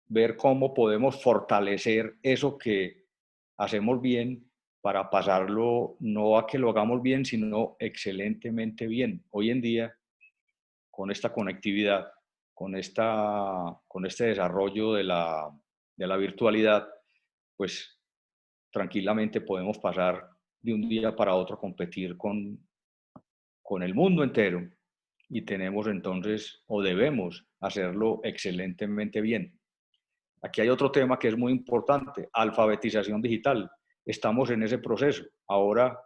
ver cómo podemos fortalecer eso que hacemos bien para pasarlo no a que lo hagamos bien, sino excelentemente bien. Hoy en día, con esta conectividad, con este desarrollo de la virtualidad, pues tranquilamente podemos pasar de un día para otro a competir con el mundo entero y tenemos entonces, o debemos hacerlo excelentemente bien. Aquí hay otro tema que es muy importante, alfabetización digital. Estamos en ese proceso. Ahora,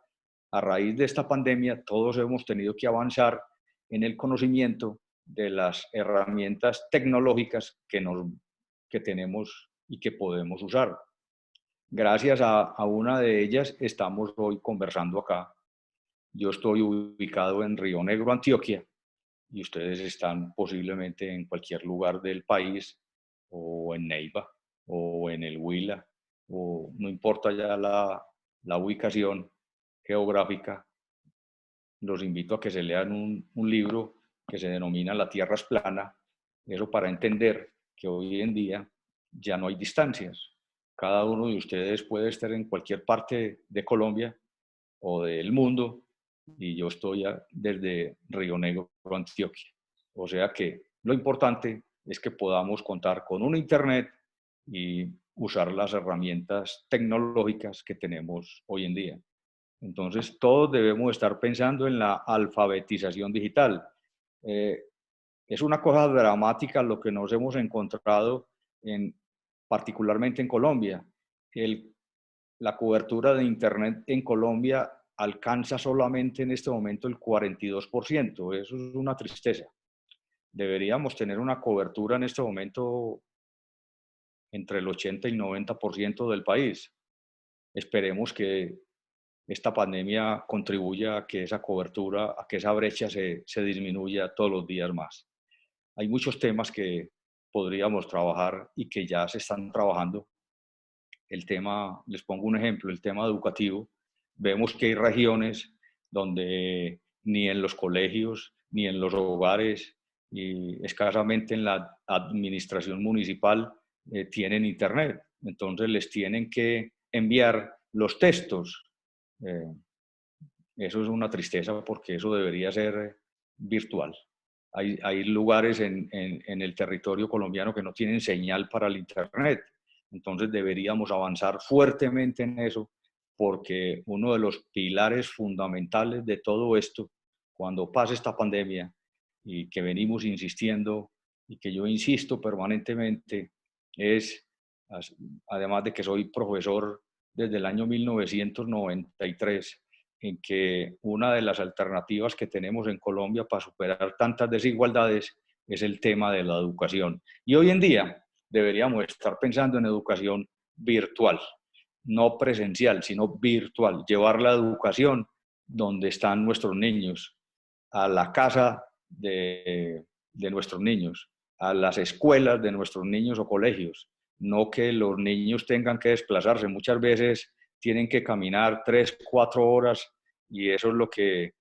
a raíz de esta pandemia, todos hemos tenido que avanzar en el conocimiento de las herramientas tecnológicas que tenemos y que podemos usar. Gracias a una de ellas estamos hoy conversando acá. Yo estoy ubicado en Río Negro, Antioquia, y ustedes están posiblemente en cualquier lugar del país, o en Neiva, o en el Huila, o no importa ya la ubicación geográfica. Los invito a que se lean un libro que se denomina La Tierra es plana, eso para entender que hoy en día ya no hay distancias. Cada uno de ustedes puede estar en cualquier parte de Colombia o del mundo y yo estoy desde Río Negro, Antioquia. O sea que lo importante es que podamos contar con un Internet y usar las herramientas tecnológicas que tenemos hoy en día. Entonces, todos debemos estar pensando en la alfabetización digital. Es una cosa dramática lo que nos hemos encontrado, particularmente en Colombia. La cobertura de Internet en Colombia alcanza solamente en este momento el 42%. Eso es una tristeza. deberíamos tener una cobertura en este momento entre el 80 y 90% del país. Esperemos que esta pandemia contribuya a que esa cobertura, a que esa brecha se disminuya todos los días más. Hay muchos temas que podríamos trabajar y que ya se están trabajando. El tema, les pongo un ejemplo, el tema educativo. Vemos que hay regiones donde ni en los colegios, ni en los hogares, y escasamente en la administración municipal tienen internet. Entonces les tienen que enviar los textos. Eh, Eso es una tristeza porque eso debería ser virtual. Hay lugares en el territorio colombiano que no tienen señal para el internet. Entonces deberíamos avanzar fuertemente en eso porque uno de los pilares fundamentales de todo esto, cuando pase esta pandemia y que venimos insistiendo y que yo insisto permanentemente, es, además de que soy profesor desde el año 1993, en que una de las alternativas que tenemos en Colombia para superar tantas desigualdades es el tema de la educación. Y hoy en día deberíamos estar pensando en educación virtual, no presencial, sino virtual, llevar la educación donde están nuestros niños, a la casa de nuestros niños, a las escuelas de nuestros niños o colegios, no que los niños tengan que desplazarse. Muchas veces tienen que caminar 3, 4 horas y eso es lo que,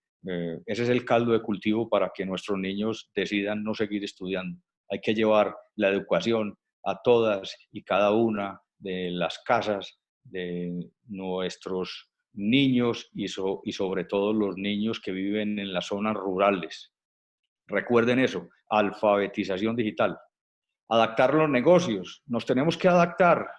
ese es el caldo de cultivo para que nuestros niños decidan no seguir estudiando. Hay que llevar la educación a todas y cada una de las casas de nuestros niños y sobre todo los niños que viven en las zonas rurales. Recuerden eso, alfabetización digital. Adaptar los negocios, nos tenemos que adaptar,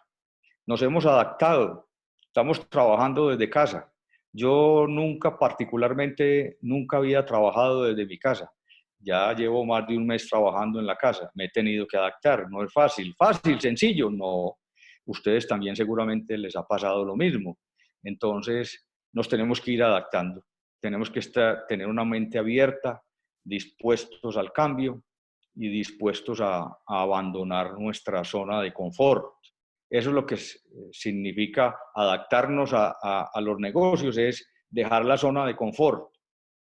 nos hemos adaptado, estamos trabajando desde casa. Yo nunca, particularmente, nunca había trabajado desde mi casa. Ya llevo más de un mes trabajando en la casa, me he tenido que adaptar, no es fácil, fácil, sencillo, no. Ustedes también seguramente les ha pasado lo mismo. Entonces, nos tenemos que ir adaptando, tenemos que tener una mente abierta, dispuestos al cambio y dispuestos a abandonar nuestra zona de confort. Eso es lo que significa adaptarnos a los negocios, es dejar la zona de confort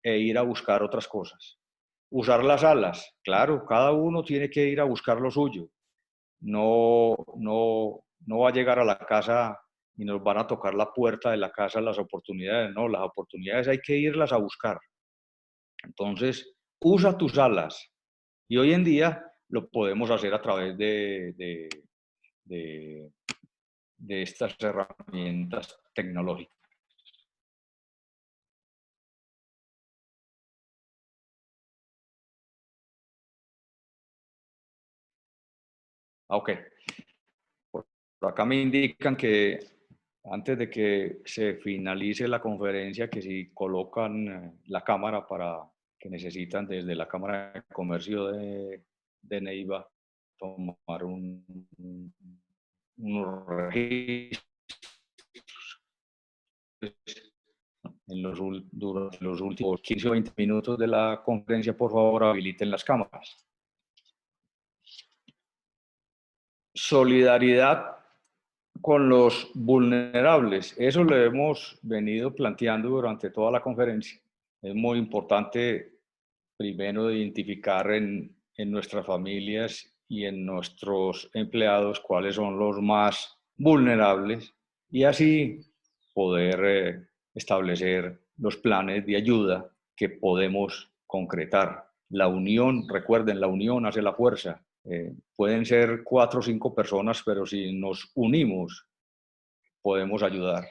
e ir a buscar otras cosas. Usar las alas, claro, cada uno tiene que ir a buscar lo suyo. No va a llegar a la casa y nos van a tocar la puerta de la casa las oportunidades, no, las oportunidades hay que irlas a buscar. Entonces, usa tus alas. Y hoy en día lo podemos hacer a través de estas herramientas tecnológicas. Ok, por acá me indican que antes de que se finalice la conferencia, que si colocan la cámara para que necesitan desde la Cámara de Comercio de Neiva tomar unos registros durante los últimos 15 o 20 minutos de la conferencia. Por favor, habiliten las cámaras. Solidaridad con los vulnerables. Eso lo hemos venido planteando durante toda la conferencia. Es muy importante primero identificar en nuestras familias y en nuestros empleados cuáles son los más vulnerables y así poder establecer los planes de ayuda que podemos concretar. La unión, recuerden, la unión hace la fuerza. Pueden ser 4 o 5 personas, pero si nos unimos, podemos ayudar.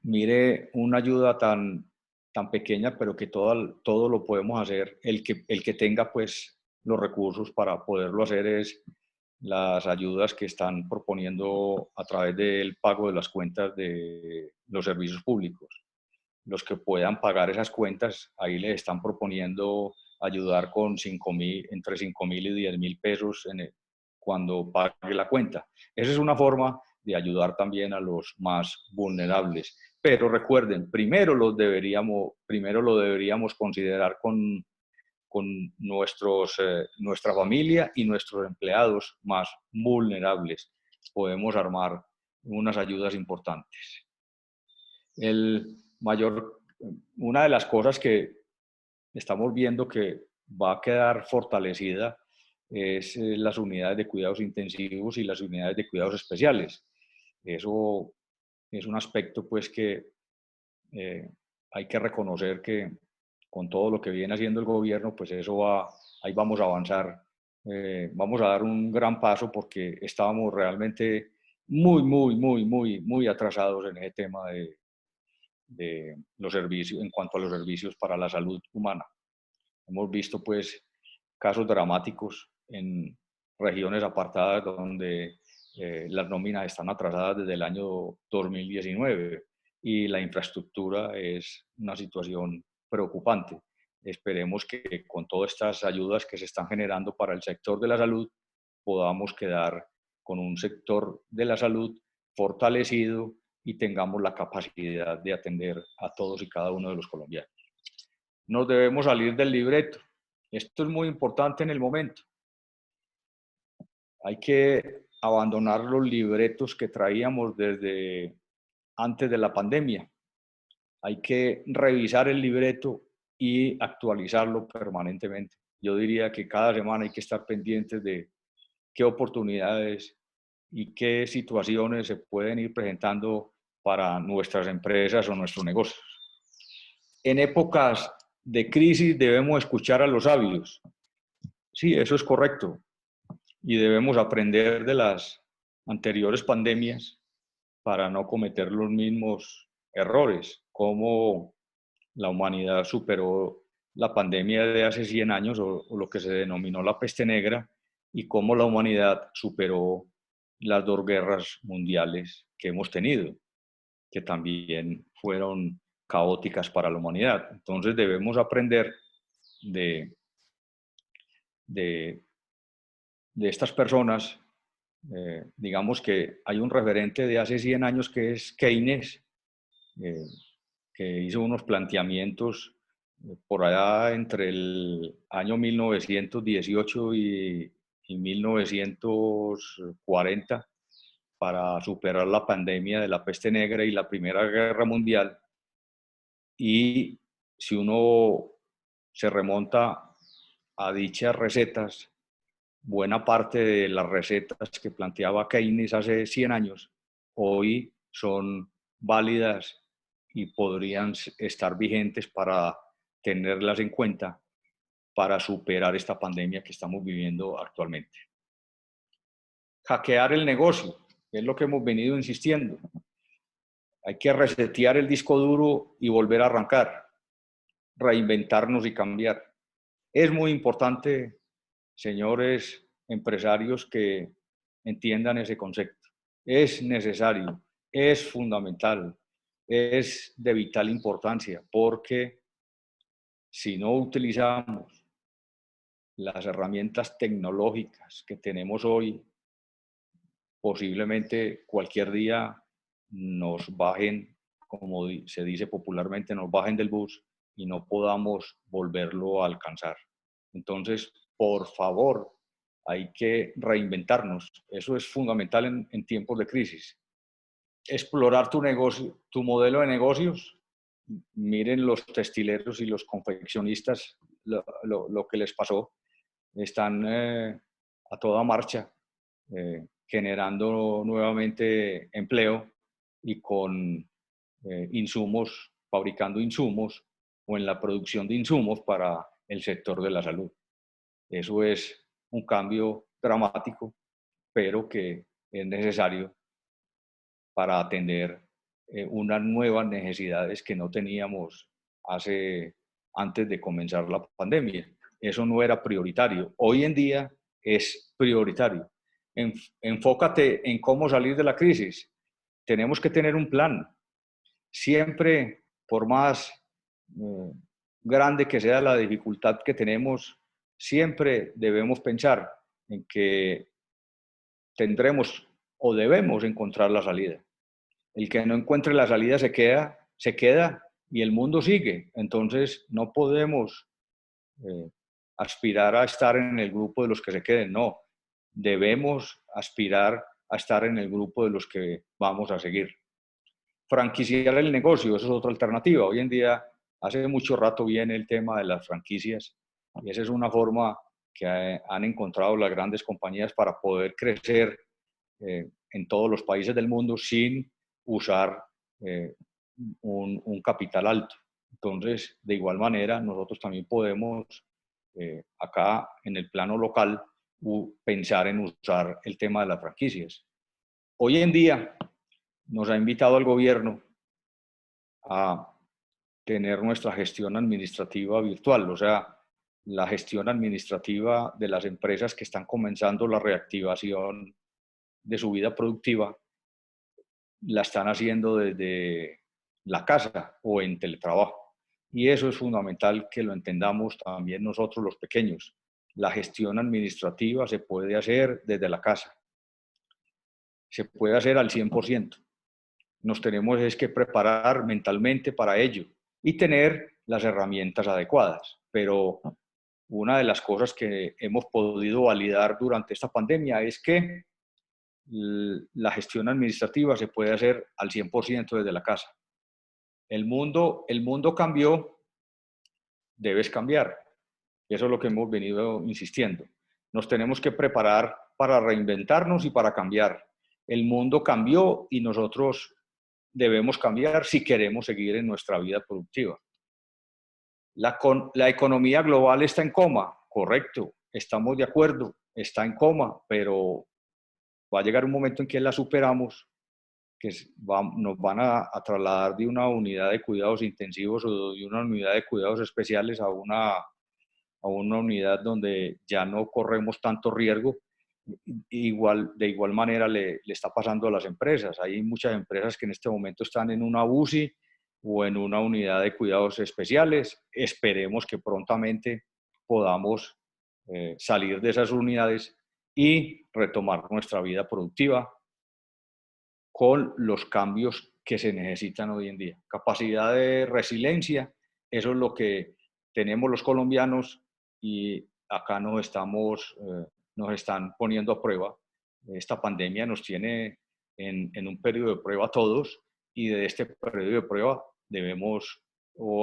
Mire, una ayuda tan pequeña, pero que todo lo podemos hacer. El que tenga pues los recursos para poderlo hacer es las ayudas que están proponiendo a través del pago de las cuentas de los servicios públicos. Los que puedan pagar esas cuentas, ahí les están proponiendo ayudar con entre 5.000 y 10.000 pesos cuando pague la cuenta. Esa es una forma de ayudar también a los más vulnerables. Pero recuerden, primero lo deberíamos considerar con nuestra familia y nuestros empleados más vulnerables. Podemos armar unas ayudas importantes. Una de las cosas que estamos viendo que va a quedar fortalecida es las unidades de cuidados intensivos y las unidades de cuidados especiales. Eso es un aspecto pues que hay que reconocer que con todo lo que viene haciendo el gobierno, pues ahí vamos a avanzar, vamos a dar un gran paso porque estábamos realmente muy atrasados en ese tema de los servicios, en cuanto a los servicios para la salud humana. Hemos visto pues casos dramáticos en regiones apartadas donde las nóminas están atrasadas desde el año 2019 y la infraestructura es una situación preocupante. Esperemos que con todas estas ayudas que se están generando para el sector de la salud podamos quedar con un sector de la salud fortalecido y tengamos la capacidad de atender a todos y cada uno de los colombianos. Nos debemos salir del libreto. Esto es muy importante en el momento. Hay que abandonar los libretos que traíamos desde antes de la pandemia. Hay que revisar el libreto y actualizarlo permanentemente. Yo diría que cada semana hay que estar pendientes de qué oportunidades y qué situaciones se pueden ir presentando para nuestras empresas o nuestros negocios. En épocas de crisis debemos escuchar a los sabios. Sí, eso es correcto. Y debemos aprender de las anteriores pandemias para no cometer los mismos errores, como la humanidad superó la pandemia de hace 100 años o lo que se denominó la peste negra y cómo la humanidad superó las 2 guerras mundiales que hemos tenido, que también fueron caóticas para la humanidad. Entonces debemos aprender de, de, de estas personas. Digamos que hay un referente de hace 100 años que es Keynes, eh, que hizo unos planteamientos por allá entre el año 1918 y 1940 para superar la pandemia de la peste negra y la Primera Guerra Mundial. Y si uno se remonta a dichas recetas, buena parte de las recetas que planteaba Keynes hace 100 años hoy son válidas y podrían estar vigentes para tenerlas en cuenta para superar esta pandemia que estamos viviendo actualmente. Hackear el negocio, es lo que hemos venido insistiendo. Hay que resetear el disco duro y volver a arrancar, reinventarnos y cambiar. Es muy importante, señores empresarios, que entiendan ese concepto. Es necesario, es fundamental, es de vital importancia, porque si no utilizamos las herramientas tecnológicas que tenemos hoy, posiblemente cualquier día nos bajen, como se dice popularmente, nos bajen del bus y no podamos volverlo a alcanzar. Entonces, por favor, hay que reinventarnos. Eso es fundamental en tiempos de crisis. Explorar tu negocio, tu modelo de negocios. Miren los textileros y los confeccionistas lo que les pasó. Están a toda marcha, generando nuevamente empleo y con insumos, fabricando insumos o en la producción de insumos para el sector de la salud. Eso es un cambio dramático, pero que es necesario para atender unas nuevas necesidades que no teníamos antes de comenzar la pandemia. Eso no era prioritario. Hoy en día es prioritario. Enfócate en cómo salir de la crisis. Tenemos que tener un plan. Siempre, por más grande que sea la dificultad que tenemos, siempre debemos pensar en que tendremos o debemos encontrar la salida. El que no encuentre la salida se queda y el mundo sigue. Entonces no podemos aspirar a estar en el grupo de los que se queden, no. Debemos aspirar a estar en el grupo de los que vamos a seguir. Franquiciar el negocio, eso es otra alternativa. Hoy en día, hace mucho rato viene el tema de las franquicias y esa es una forma que han encontrado las grandes compañías para poder crecer en todos los países del mundo sin usar un capital alto. Entonces, de igual manera, nosotros también podemos acá en el plano local pensar en usar el tema de las franquicias. Hoy en día nos ha invitado el gobierno a tener nuestra gestión administrativa virtual, o sea, la gestión administrativa de las empresas que están comenzando la reactivación de su vida productiva, la están haciendo desde la casa o en teletrabajo. Y eso es fundamental que lo entendamos también nosotros los pequeños. La gestión administrativa se puede hacer desde la casa. Se puede hacer al 100%. Nos tenemos es que preparar mentalmente para ello y tener las herramientas adecuadas. Pero una de las cosas que hemos podido validar durante esta pandemia es que la gestión administrativa se puede hacer al 100% desde la casa. El mundo cambió, debes cambiar. Eso es lo que hemos venido insistiendo. Nos tenemos que preparar para reinventarnos y para cambiar. El mundo cambió y nosotros debemos cambiar si queremos seguir en nuestra vida productiva. La economía global está en coma, correcto, estamos de acuerdo, está en coma, pero va a llegar un momento en que la superamos, que nos van a trasladar de una unidad de cuidados intensivos o de una unidad de cuidados especiales a una unidad donde ya no corremos tanto riesgo. De igual manera le está pasando a las empresas. Hay muchas empresas que en este momento están en una UCI o en una unidad de cuidados especiales. Esperemos que prontamente podamos salir de esas unidades y retomar nuestra vida productiva con los cambios que se necesitan hoy en día. Capacidad de resiliencia, eso es lo que tenemos los colombianos y acá nos están poniendo a prueba. Esta pandemia nos tiene en un periodo de prueba a todos y de este periodo de prueba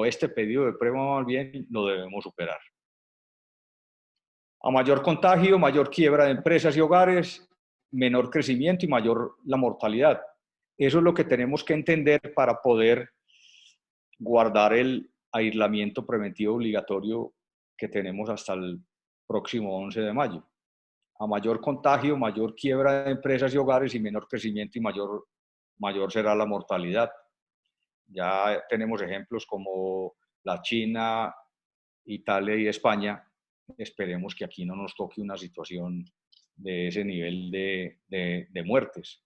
este periodo de prueba más bien lo debemos superar. A mayor contagio, mayor quiebra de empresas y hogares, menor crecimiento y mayor la mortalidad. Eso es lo que tenemos que entender para poder guardar el aislamiento preventivo obligatorio que tenemos hasta el próximo 11 de mayo. A mayor contagio, mayor quiebra de empresas y hogares y menor crecimiento y mayor será la mortalidad. Ya tenemos ejemplos como la China, Italia y España. Esperemos que aquí no nos toque una situación de ese nivel de muertes.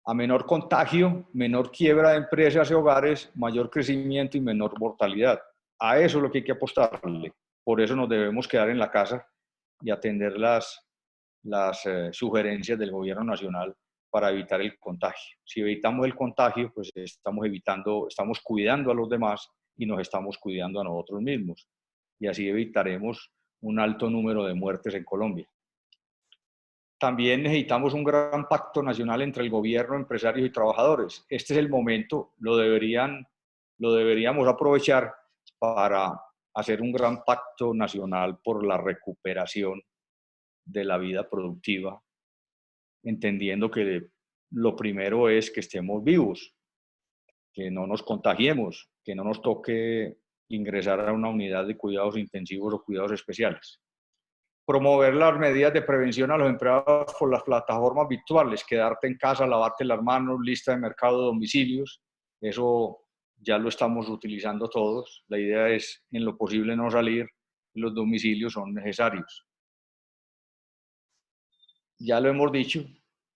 A menor contagio, menor quiebra de empresas y hogares, mayor crecimiento y menor mortalidad. A eso es lo que hay que apostarle. Por eso nos debemos quedar en la casa y atender las sugerencias del gobierno nacional para evitar el contagio. Si evitamos el contagio, pues estamos cuidando a los demás y nos estamos cuidando a nosotros mismos. Y así evitaremos un alto número de muertes en Colombia. También necesitamos un gran pacto nacional entre el gobierno, empresarios y trabajadores. Este es el momento, lo deberíamos aprovechar para hacer un gran pacto nacional por la recuperación de la vida productiva, entendiendo que lo primero es que estemos vivos, que no nos contagiemos, que no nos toque ingresar a una unidad de cuidados intensivos o cuidados especiales. Promover las medidas de prevención a los empleados por las plataformas virtuales, quedarte en casa, lavarte las manos, lista de mercado de domicilios, eso ya lo estamos utilizando todos. La idea es, en lo posible, no salir, los domicilios son necesarios. Ya lo hemos dicho,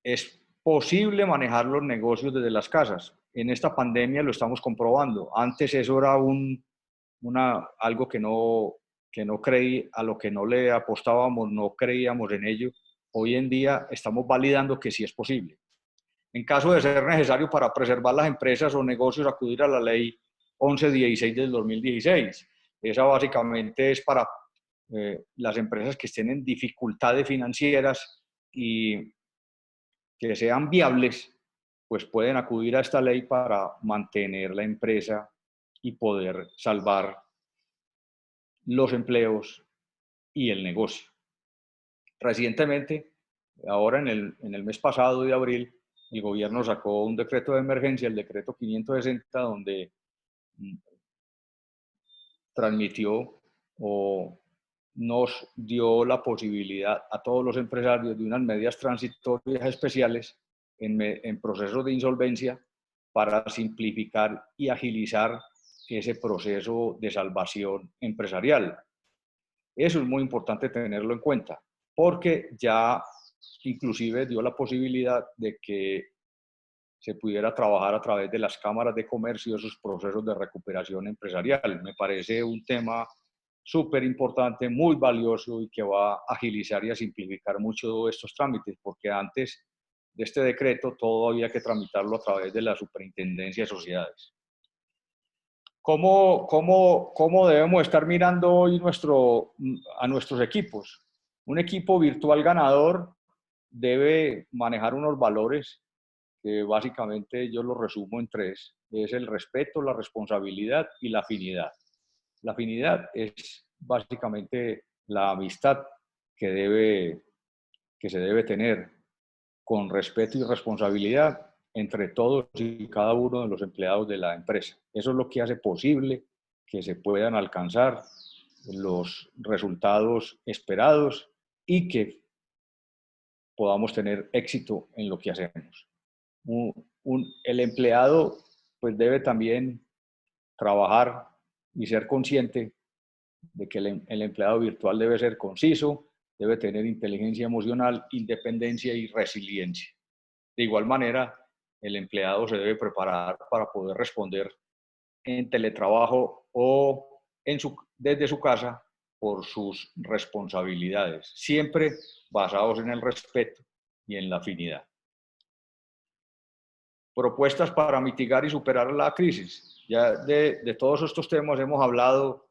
es posible manejar los negocios desde las casas. En esta pandemia lo estamos comprobando. Antes eso era algo que no creí, a lo que no le apostábamos, no creíamos en ello. Hoy en día estamos validando que sí es posible. En caso de ser necesario para preservar las empresas o negocios, acudir a la ley 1116 del 2016. Esa básicamente es para las empresas que estén en dificultades financieras y que sean viables, pues pueden acudir a esta ley para mantener la empresa y poder salvar los empleos y el negocio. Recientemente, ahora en el mes pasado de abril, el gobierno sacó un decreto de emergencia, el decreto 560, donde transmitió o nos dio la posibilidad a todos los empresarios de unas medidas transitorias especiales en procesos de insolvencia para simplificar y agilizar ese proceso de salvación empresarial. Eso es muy importante tenerlo en cuenta, porque ya inclusive dio la posibilidad de que se pudiera trabajar a través de las cámaras de comercio y esos procesos de recuperación empresarial. Me parece un tema súper importante, muy valioso y que va a agilizar y a simplificar mucho estos trámites, porque antes de este decreto todo había que tramitarlo a través de la Superintendencia de Sociedades. ¿Cómo debemos estar mirando hoy a nuestros equipos? Un equipo virtual ganador debe manejar unos valores que básicamente yo los resumo en tres. Es el respeto, la responsabilidad y la afinidad. La afinidad es básicamente la amistad que se debe tener con respeto y responsabilidad entre todos y cada uno de los empleados de la empresa. Eso es lo que hace posible que se puedan alcanzar los resultados esperados y que podamos tener éxito en lo que hacemos. El empleado pues debe también trabajar y ser consciente de que el empleado virtual debe ser conciso, debe tener inteligencia emocional, independencia y resiliencia. De igual manera, el empleado se debe preparar para poder responder en teletrabajo o desde su casa por sus responsabilidades, siempre basados en el respeto y en la afinidad. Propuestas para mitigar y superar la crisis. Ya de todos estos temas hemos hablado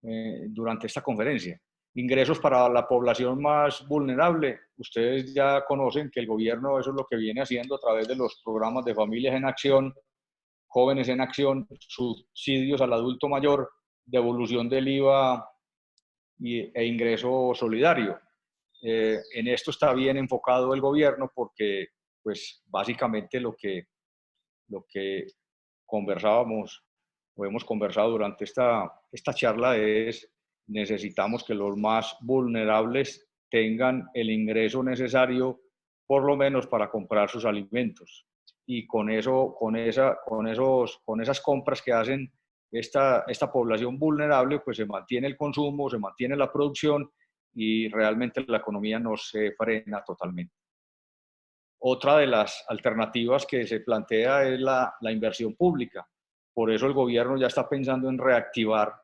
durante esta conferencia. Ingresos para la población más vulnerable. Ustedes ya conocen que el gobierno eso es lo que viene haciendo a través de los programas de Familias en Acción, Jóvenes en Acción, subsidios al adulto mayor, devolución del IVA e ingreso solidario. En esto está bien enfocado el gobierno porque pues básicamente lo que conversábamos o hemos conversado durante esta charla es necesitamos que los más vulnerables tengan el ingreso necesario por lo menos para comprar sus alimentos. Y con esas compras que hacen esta población vulnerable, pues se mantiene el consumo, se mantiene la producción y realmente la economía no se frena totalmente. Otra de las alternativas que se plantea es la inversión pública. Por eso el gobierno ya está pensando en reactivar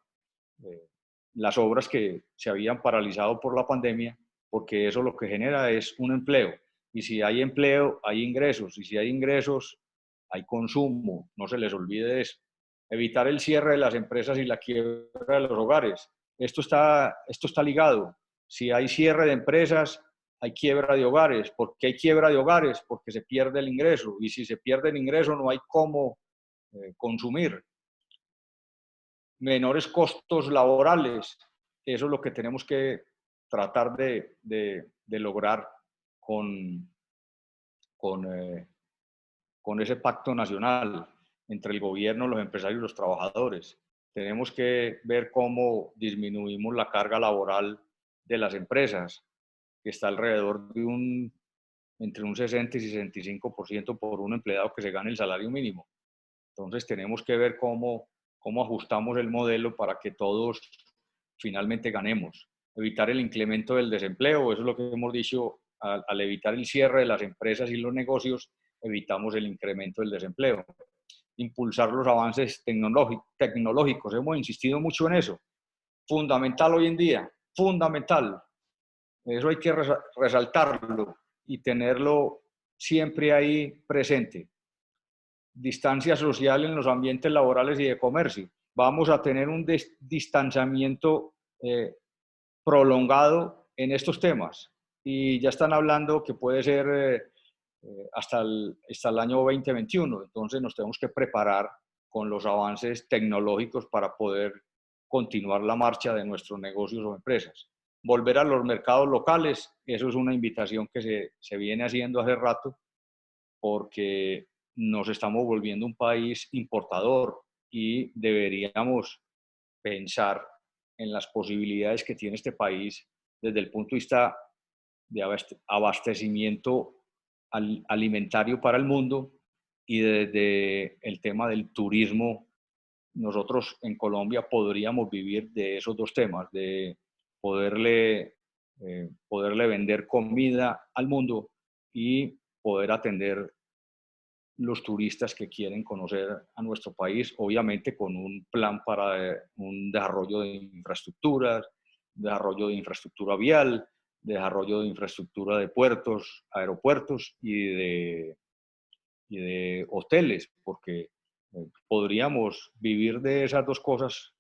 las obras que se habían paralizado por la pandemia, porque eso lo que genera es un empleo. Y si hay empleo, hay ingresos. Y si hay ingresos, hay consumo. No se les olvide eso. Evitar el cierre de las empresas y la quiebra de los hogares. Esto está ligado. Si hay cierre de empresas, hay quiebra de hogares. ¿Por qué hay quiebra de hogares? Porque se pierde el ingreso. Y si se pierde el ingreso, no hay cómo consumir. Menores costos laborales. Eso es lo que tenemos que tratar de lograr con ese pacto nacional entre el gobierno, los empresarios y los trabajadores. Tenemos que ver cómo disminuimos la carga laboral de las empresas, que está alrededor de entre un 60 y 65% por un empleado que se gane el salario mínimo. Entonces tenemos que ver cómo ajustamos el modelo para que todos finalmente ganemos. Evitar el incremento del desempleo, eso es lo que hemos dicho, al evitar el cierre de las empresas y los negocios, evitamos el incremento del desempleo. Impulsar los avances tecnológicos, hemos insistido mucho en eso. Fundamental hoy en día, fundamental. Eso hay que resaltarlo y tenerlo siempre ahí presente. Distancia social en los ambientes laborales y de comercio. Vamos a tener un distanciamiento prolongado en estos temas y ya están hablando que puede ser hasta el año 2021. Entonces nos tenemos que preparar con los avances tecnológicos para poder continuar la marcha de nuestros negocios o empresas. Volver a los mercados locales, eso es una invitación que se viene haciendo hace rato, porque nos estamos volviendo un país importador y deberíamos pensar en las posibilidades que tiene este país desde el punto de vista de abastecimiento alimentario para el mundo y desde el tema del turismo. Nosotros en Colombia podríamos vivir de esos dos temas, de poderle vender comida al mundo y poder atender los turistas que quieren conocer a nuestro país, obviamente con un plan para un desarrollo de infraestructuras, desarrollo de infraestructura vial, desarrollo de infraestructura de puertos, aeropuertos y de hoteles, porque podríamos vivir de esas dos cosas.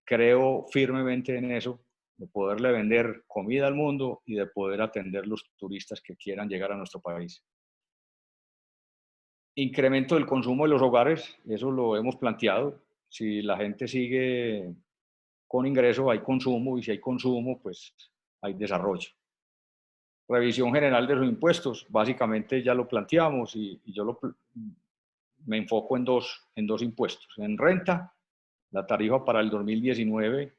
Creo firmemente en eso, de poderle vender comida al mundo y de poder atender los turistas que quieran llegar a nuestro país. Incremento del consumo de los hogares, eso lo hemos planteado. Si la gente sigue con ingreso, hay consumo, y si hay consumo, pues hay desarrollo. Revisión general de los impuestos, básicamente ya lo planteamos y yo me enfoco en dos impuestos. En renta, la tarifa para el 2019,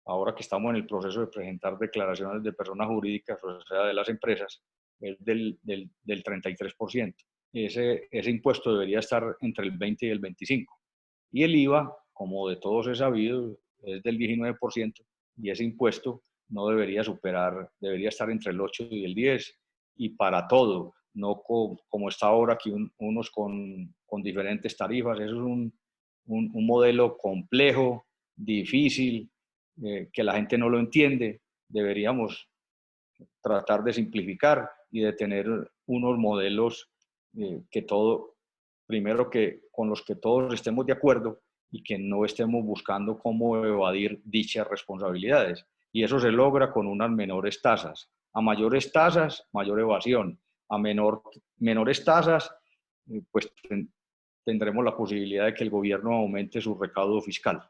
ahora que estamos en el proceso de presentar declaraciones de personas jurídicas, o sea, de las empresas, es del 33%. Ese impuesto debería estar entre el 20 y el 25%. Y el IVA, como de todos es sabido, es del 19%, y ese impuesto no debería superar, debería estar entre el 8 y el 10%, y para todo, no como está ahora aquí unos con diferentes tarifas. Eso es un modelo complejo, difícil, que la gente no lo entiende. Deberíamos tratar de simplificar y de tener unos modelos primero que con los que todos estemos de acuerdo y que no estemos buscando cómo evadir dichas responsabilidades. Y eso se logra con unas menores tasas. A mayores tasas, mayor evasión. A menores tasas, pues tendremos la posibilidad de que el gobierno aumente su recaudo fiscal.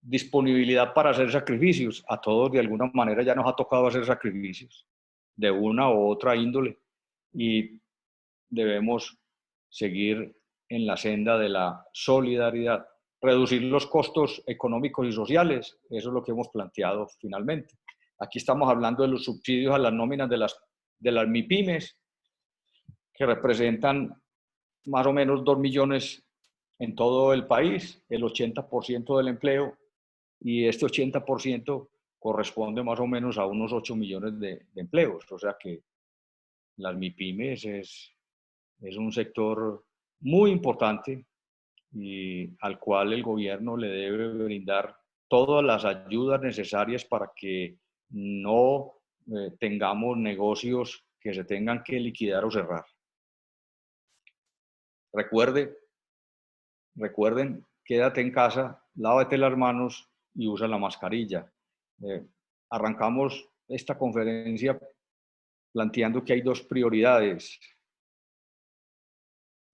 Disponibilidad para hacer sacrificios. A todos de alguna manera ya nos ha tocado hacer sacrificios de una u otra índole y debemos seguir en la senda de la solidaridad. Reducir los costos económicos y sociales, eso es lo que hemos planteado finalmente. Aquí estamos hablando de los subsidios a las nóminas de las MIPYMES, que representan más o menos 2 millones en todo el país, el 80% del empleo, y este 80% corresponde más o menos a unos 8 millones de empleos. O sea que las MIPYMES es un sector muy importante y al cual el gobierno le debe brindar todas las ayudas necesarias para que no tengamos negocios que se tengan que liquidar o cerrar. Recuerden, quédate en casa, lávate las manos y usa la mascarilla. Arrancamos esta conferencia planteando que hay dos prioridades.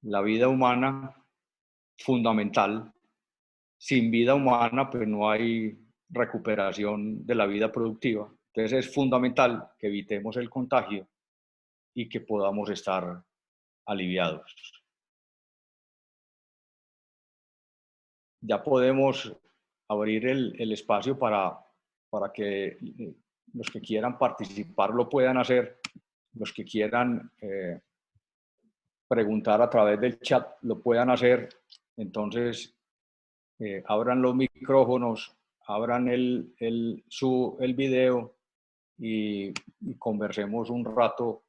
La vida humana, fundamental. Sin vida humana, pues no hay recuperación de la vida productiva. Entonces es fundamental que evitemos el contagio y que podamos estar aliviados. Ya podemos abrir el espacio para que los que quieran participar lo puedan hacer, los que quieran preguntar a través del chat lo puedan hacer. Entonces, abran los micrófonos, abran el video y conversemos un rato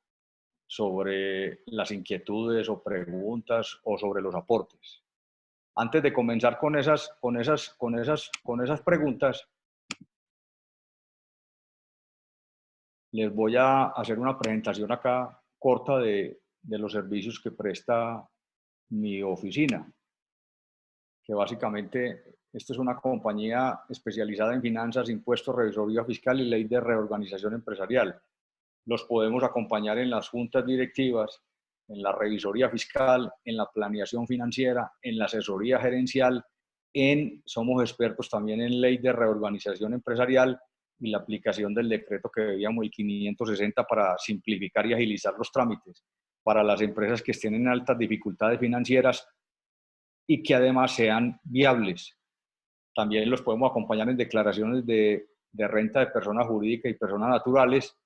sobre las inquietudes o preguntas o sobre los aportes. Antes de comenzar con esas preguntas, les voy a hacer una presentación acá corta de los servicios que presta mi oficina, que básicamente Esto es una compañía especializada en finanzas, impuestos, revisoría fiscal y ley de reorganización empresarial. Los podemos acompañar en las juntas directivas, en la revisoría fiscal, en la planeación financiera, en la asesoría gerencial, somos expertos también en ley de reorganización empresarial y la aplicación del decreto que veíamos, el 560, para simplificar y agilizar los trámites para las empresas que estén en altas dificultades financieras y que además sean viables. También los podemos acompañar en declaraciones de renta de personas jurídicas y personas naturales.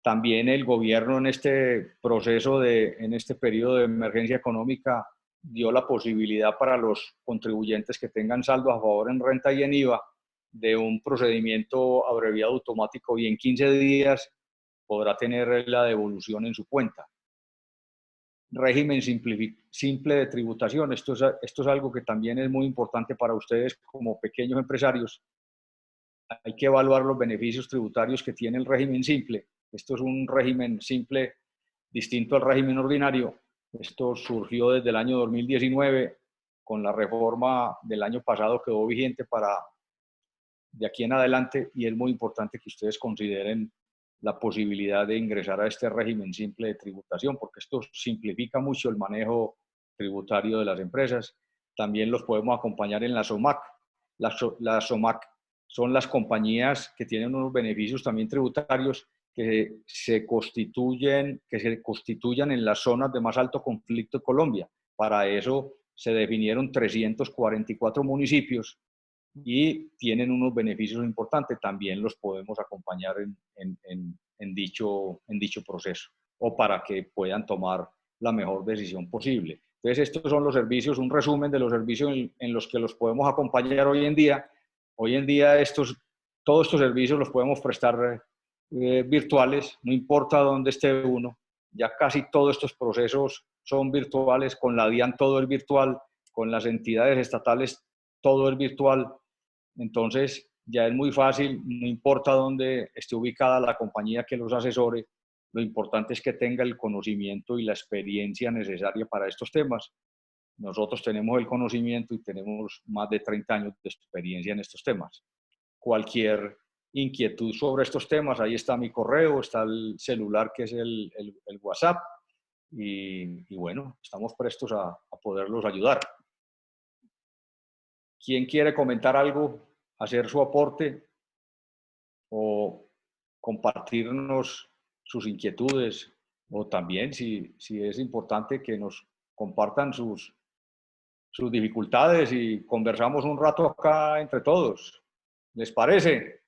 También el gobierno en este proceso, en este periodo de emergencia económica, dio la posibilidad para los contribuyentes que tengan saldo a favor en renta y en IVA de un procedimiento abreviado automático, y en 15 días podrá tener la devolución en su cuenta. Régimen simple de tributación. Esto es algo que también es muy importante para ustedes como pequeños empresarios. Hay que evaluar los beneficios tributarios que tiene el régimen simple. Esto es un régimen simple distinto al régimen ordinario. Esto surgió desde el año 2019, con la reforma del año pasado quedó vigente para de aquí en adelante, y es muy importante que ustedes consideren la posibilidad de ingresar a este régimen simple de tributación, porque esto simplifica mucho el manejo tributario de las empresas. También los podemos acompañar en la SOMAC. La SOMAC son las compañías que tienen unos beneficios también tributarios que se constituyan en las zonas de más alto conflicto de Colombia. Para eso se definieron 344 municipios y tienen unos beneficios importantes. También los podemos acompañar en dicho proceso, o para que puedan tomar la mejor decisión posible. Entonces, estos son los servicios, un resumen de los servicios en los que los podemos acompañar hoy en día. Hoy en día todos estos servicios los podemos prestar virtuales, no importa dónde esté uno. Ya casi todos estos procesos son virtuales. Con la DIAN todo es virtual, con las entidades estatales todo es virtual. Entonces ya es muy fácil, no importa dónde esté ubicada la compañía que los asesore, lo importante es que tenga el conocimiento y la experiencia necesaria para estos temas. Nosotros tenemos el conocimiento y tenemos más de 30 años de experiencia en estos temas. Cualquier inquietud sobre estos temas, ahí está mi correo, está el celular que es el WhatsApp, y bueno, estamos prestos a poderlos ayudar. ¿Quién quiere comentar algo, hacer su aporte o compartirnos sus inquietudes? O también, si es importante, que nos compartan sus dificultades y conversamos un rato acá entre todos. ¿Les parece?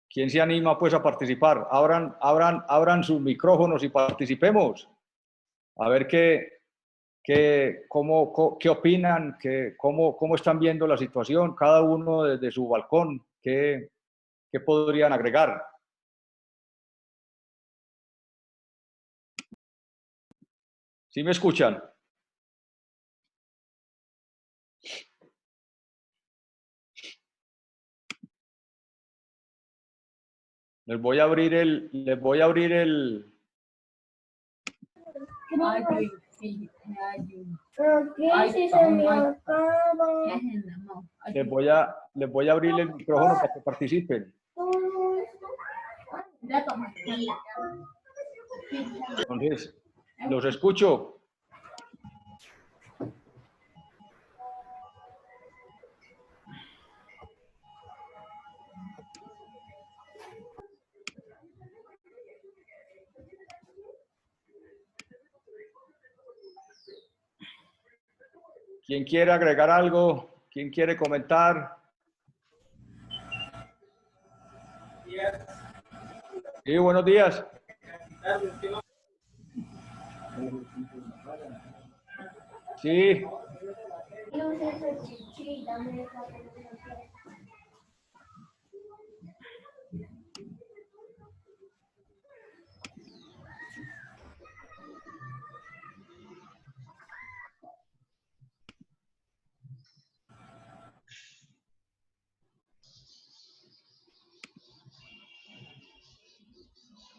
¿Quién se anima pues a participar? Abran sus micrófonos y participemos. A ver qué opinan, cómo están viendo la situación, cada uno desde su balcón, qué podrían agregar. ¿Sí me escuchan? Les voy a abrir el. Les voy a abrir el micrófono para que participen. Entonces, los escucho. ¿Quién quiere agregar algo? ¿Quién quiere comentar? Sí, buenos días. Sí.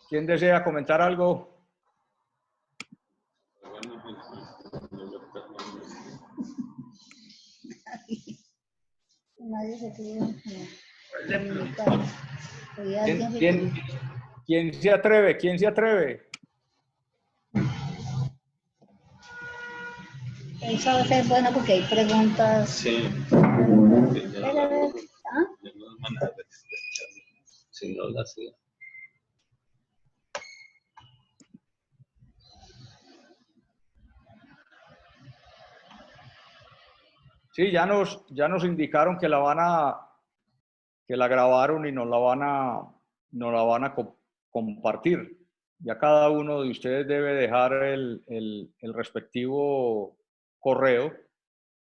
¿Quién desea comentar algo? Nadie se tuvo que comunicar. Oye, alguien se ¿Quién, quién se atreve? ¿Quién se atreve? Eso va a ser bueno porque hay preguntas. Sí. ¿Ah? Si no la hacía. Sí, ya nos indicaron que que la grabaron y nos la van a compartir. Ya cada uno de ustedes debe dejar el respectivo correo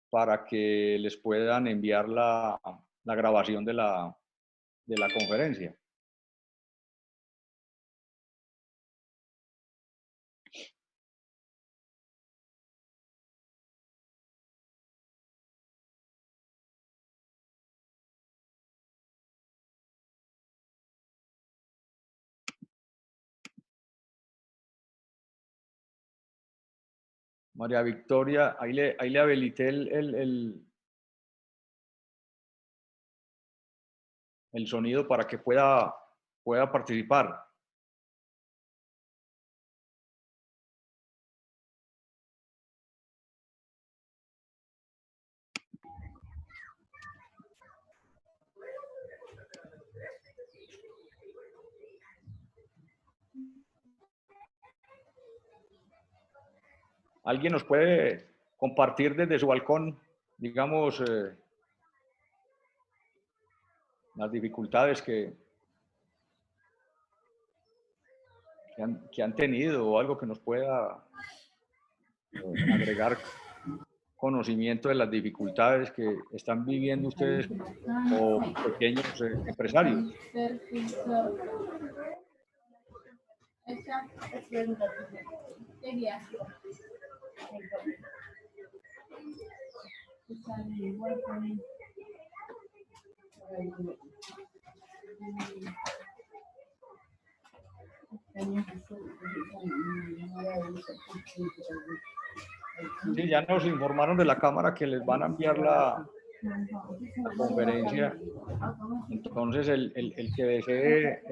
para que les puedan enviar la grabación de la conferencia. María Victoria, ahí le habilité el sonido para que pueda participar. ¿Alguien nos puede compartir desde su balcón, digamos, las dificultades que han tenido o algo que nos pueda agregar conocimiento de las dificultades que están viviendo ustedes o pequeños empresarios? Sí, ya nos informaron de la cámara que les van a enviar la conferencia. Entonces, el que desee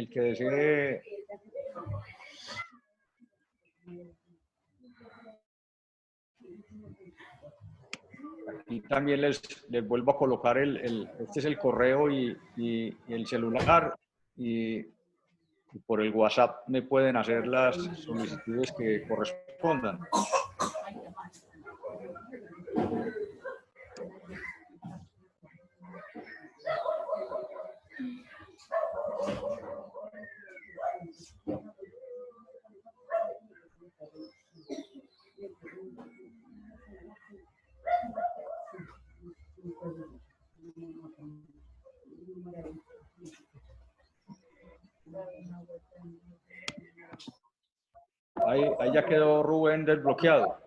aquí también les vuelvo a colocar este es el correo y el celular y por el WhatsApp me pueden hacer las solicitudes que correspondan. Ahí ya quedó Rubén desbloqueado.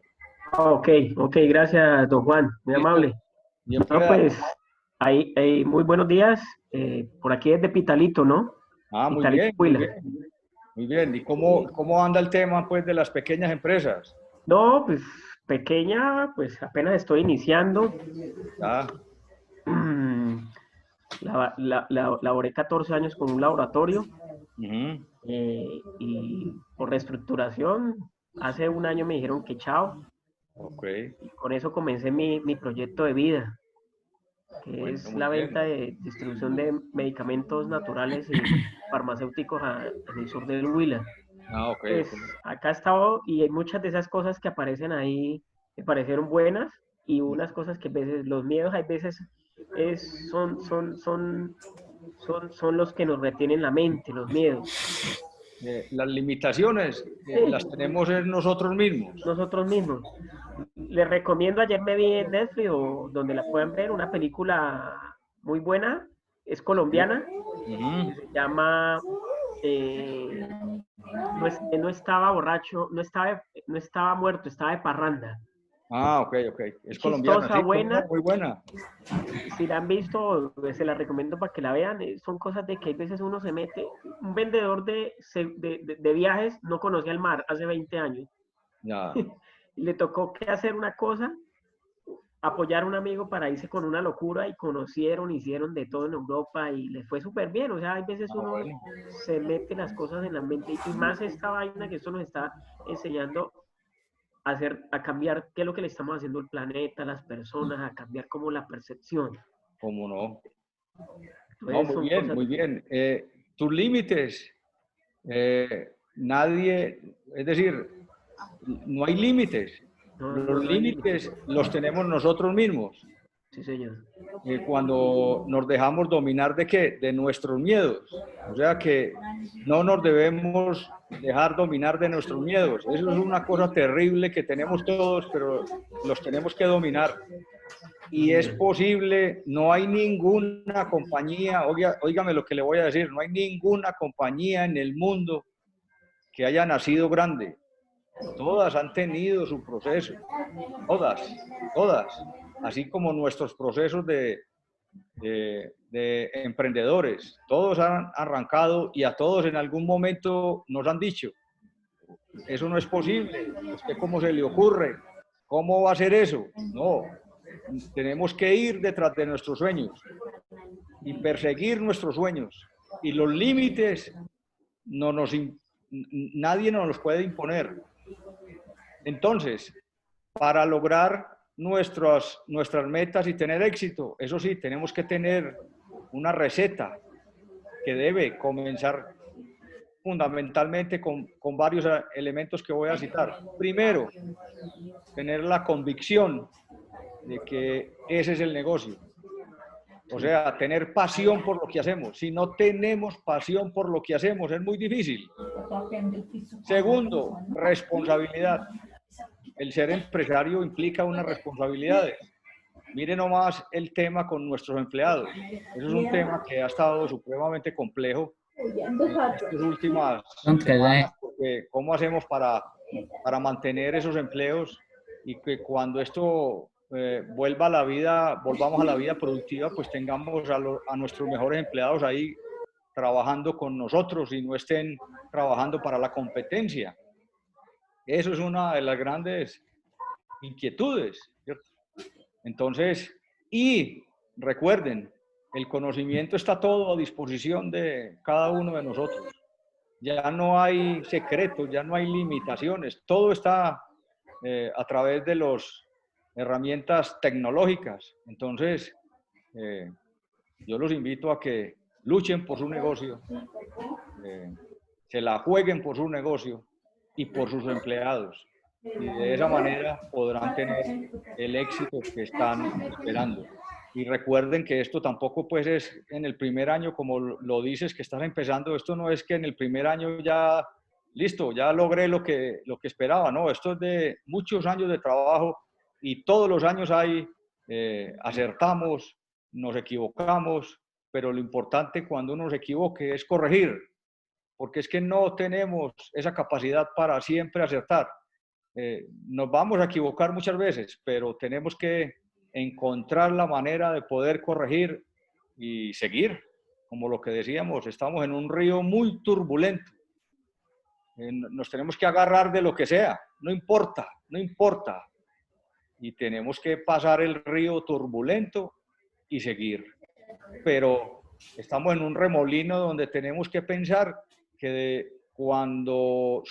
Ok, gracias, don Juan, muy amable. Bien, No, pues, ahí, muy buenos días. Por aquí es de Pitalito, ¿no? Muy Pitalito, bien, Huila. muy bien. ¿Y cómo anda el tema, pues, de las pequeñas empresas? No, pues, pequeña, pues, apenas estoy iniciando. Ah, Laboré 14 años con un laboratorio ujú. y por reestructuración, hace un año me dijeron que chao. Ok. Y con eso comencé mi proyecto de vida, que Bueno, es muy la bien. venta de distribución de medicamentos naturales y farmacéuticos en el sur del Huila. Ok, Pues ok. acá he estado y hay muchas de esas cosas que aparecen ahí me parecieron buenas y unas cosas que a veces, los miedos hay veces son los que nos retienen la mente, los miedos. Las limitaciones las tenemos en nosotros mismos. Nosotros mismos. Les recomiendo, ayer me vi en Netflix o donde la puedan ver, una película muy buena, es colombiana, que se llama no estaba borracho, no estaba muerto, estaba de parranda. Ok. Es colombiana, Chistosa, sí, cómo no, buena. muy buena. Si la han visto, se la recomiendo para que la vean. Son cosas de que hay veces uno se mete. Un vendedor de viajes no conocía el mar hace 20 años. Ya. Y le tocó que hacer una cosa apoyar a un amigo para irse con una locura y hicieron de todo en Europa y les fue súper bien. O sea, hay veces uno se mete las cosas en la mente y más esta vaina que esto nos está enseñando a cambiar qué es lo que le estamos haciendo al planeta, a las personas, a cambiar como la percepción. ¿Cómo no? Entonces, No, muy bien, muy bien. Tus límites, nadie, es decir, no hay límites. Los límites los tenemos nosotros mismos. Sí, señor. Cuando nos dejamos dominar ¿de qué? De nuestros miedos. O sea que no nos debemos dejar dominar de nuestros miedos. Eso es una cosa terrible que tenemos todos, pero los tenemos que dominar. Y es posible, no hay ninguna compañía, óigame lo que le voy a decir, no hay ninguna compañía en el mundo que haya nacido grande. Todas han tenido su proceso, todas, así como nuestros procesos de emprendedores, todos han arrancado y a todos en algún momento nos han dicho, eso no es posible, ¿usted cómo se le ocurre? ¿Cómo va a ser eso? No, tenemos que ir detrás de nuestros sueños y perseguir nuestros sueños, y los límites nadie nos los puede imponer. Entonces, para lograr nuestras metas y tener éxito, eso sí, tenemos que tener una receta que debe comenzar fundamentalmente con varios elementos que voy a citar. Primero, tener la convicción de que ese es el negocio. O sea, tener pasión por lo que hacemos. Si no tenemos pasión por lo que hacemos, es muy difícil. Segundo, responsabilidad. El ser empresario implica unas responsabilidades. Miren nomás el tema con nuestros empleados. Eso es un tema que ha estado supremamente complejo en estas últimas semanas, porque ¿cómo hacemos para mantener esos empleos y que cuando esto volvamos a la vida productiva, pues tengamos a nuestros mejores empleados ahí trabajando con nosotros y no estén trabajando para la competencia? Eso es una de las grandes inquietudes, ¿cierto? Entonces, y recuerden, el conocimiento está todo a disposición de cada uno de nosotros. Ya no hay secretos, ya no hay limitaciones, todo está a través de las herramientas tecnológicas. Entonces, yo los invito a que luchen por su negocio, se la jueguen por su negocio y por sus empleados. Y de esa manera podrán tener el éxito que están esperando. Y recuerden que esto tampoco pues es en el primer año, como lo dices, que estás empezando. Esto no es que en el primer año ya, listo, ya logré lo que esperaba. No, esto es de muchos años de trabajo y todos los años acertamos, nos equivocamos, pero lo importante cuando uno se equivoque es corregir, porque es que no tenemos esa capacidad para siempre acertar. Nos vamos a equivocar muchas veces, pero tenemos que encontrar la manera de poder corregir y seguir. Como lo que decíamos, estamos en un río muy turbulento. Nos tenemos que agarrar de lo que sea, no importa, no importa. Y tenemos que pasar el río turbulento y seguir. Pero estamos en un remolino donde tenemos que pensar que cuando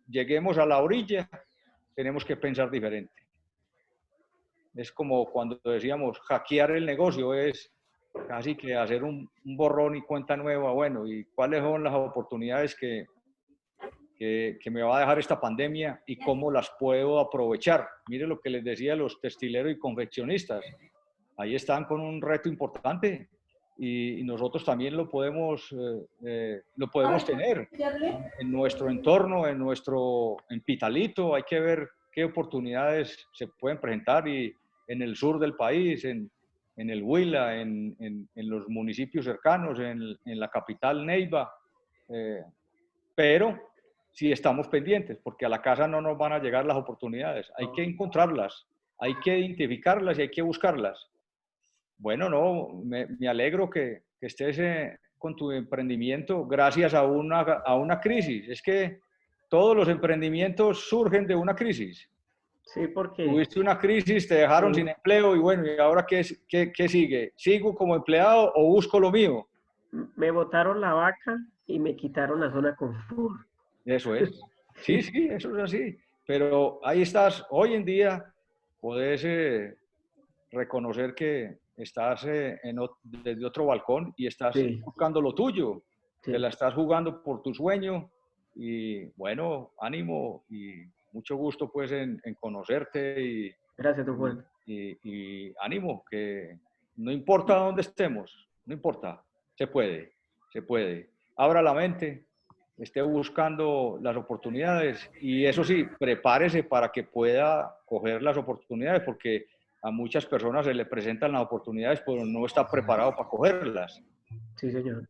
lleguemos a la orilla, tenemos que pensar diferente. Es como cuando decíamos hackear el negocio, es casi que hacer un borrón y cuenta nueva. Bueno, ¿y cuáles son las oportunidades que me va a dejar esta pandemia y cómo las puedo aprovechar? Mire lo que les decía a los textileros y confeccionistas. Ahí están con un reto importante y nosotros también lo podemos tener en nuestro entorno, en Pitalito. Hay que ver qué oportunidades se pueden presentar y en el sur del país, en el Huila, en los municipios cercanos, en la capital Neiva, pero sí estamos pendientes, porque a la casa no nos van a llegar las oportunidades. Hay que encontrarlas, hay que identificarlas y hay que buscarlas. Bueno, no, me alegro que estés con tu emprendimiento gracias a una crisis. Es que todos los emprendimientos surgen de una crisis. Sí, porque Tuviste una crisis, te dejaron sin empleo y bueno, ¿y ahora qué sigue? ¿Sigo como empleado o busco lo mío? me botaron la vaca y me quitaron la zona confort. Eso es. Sí, sí, eso es así. Pero ahí estás. Hoy en día podés reconocer que estás desde otro balcón y estás Sí, buscando lo tuyo. sí. Te la estás jugando por tu sueño y bueno, ánimo y mucho gusto pues en conocerte Gracias, don Juan. y ánimo, que no importa dónde estemos, no importa, se puede, se puede. Abra la mente, esté buscando las oportunidades y eso sí, prepárese para que pueda coger las oportunidades porque a muchas personas se le presentan las oportunidades pero no está preparado para cogerlas. Sí, señor.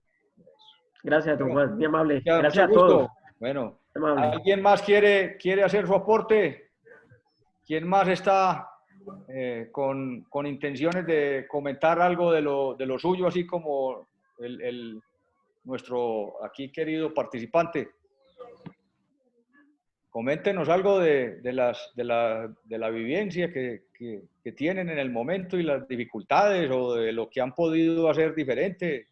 Gracias, don Bueno, Juan. Muy amable. ya, Gracias mucho a todos. gusto. Bueno, Muy amable. ¿alguien más quiere hacer su aporte? ¿Quién más está con intenciones de comentar algo de lo suyo, así como nuestro aquí querido participante? Coméntenos algo de la vivencia que tienen en el momento y las dificultades o de lo que han podido hacer diferente,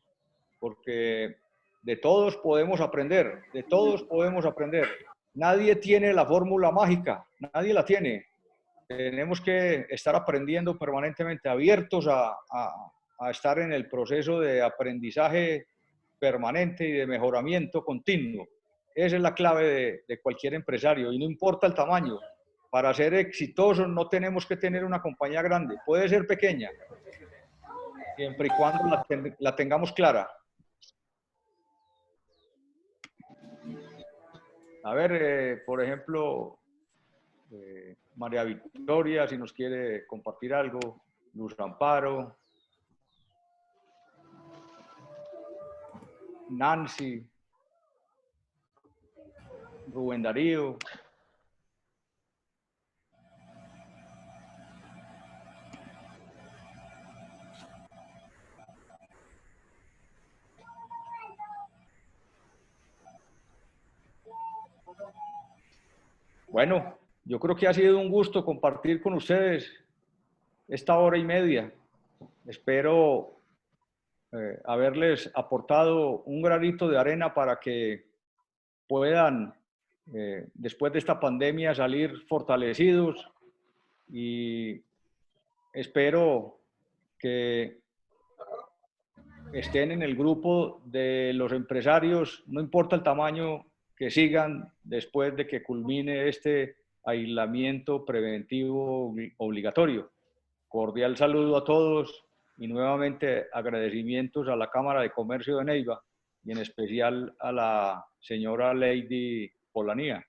porque de todos podemos aprender, de todos podemos aprender. Nadie tiene la fórmula mágica, nadie la tiene. Tenemos que estar aprendiendo permanentemente, abiertos a estar en el proceso de aprendizaje permanente y de mejoramiento continuo. Esa es la clave de cualquier empresario y no importa el tamaño. Para ser exitosos no tenemos que tener una compañía grande, puede ser pequeña, siempre y cuando la tengamos clara. A ver, por ejemplo, María Victoria, si nos quiere compartir algo, Luz Amparo, Nancy, Rubén Darío. Bueno, yo creo que ha sido un gusto compartir con ustedes esta hora y media. Espero haberles aportado un granito de arena para que puedan, después de esta pandemia, salir fortalecidos y espero que estén en el grupo de los empresarios, no importa el tamaño, que sigan después de que culmine este aislamiento preventivo obligatorio. Cordial saludo a todos y nuevamente agradecimientos a la Cámara de Comercio de Neiva y en especial a la señora Lady Polanía.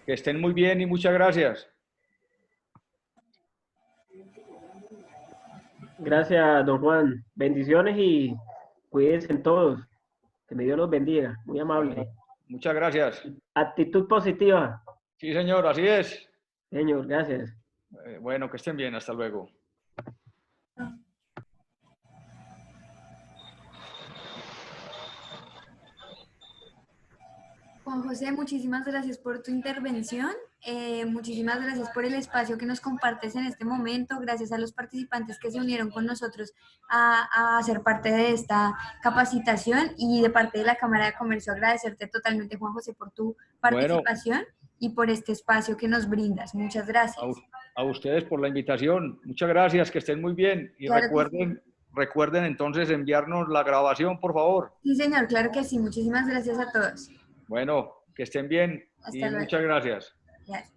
Que estén muy bien y muchas gracias. Gracias, don Juan. Bendiciones y cuídense todos. Que Dios los bendiga. Muy amable. Muchas gracias. Actitud positiva. Sí, señor, así es. Señor, gracias. Bueno, que estén bien. Hasta luego. Juan José, muchísimas gracias por tu intervención. Muchísimas gracias por el espacio que nos compartes en este momento. Gracias a los participantes que se unieron con nosotros a ser parte de esta capacitación y de parte de la Cámara de Comercio agradecerte totalmente, Juan José, por tu participación y por este espacio que nos brindas. Muchas gracias. A ustedes por la invitación. Muchas gracias, que estén muy bien. Y claro recuerden entonces enviarnos la grabación, por favor. Sí, señor, claro que sí. Muchísimas gracias a todos. Bueno, que estén bien. Hasta y luego. muchas gracias. Gracias.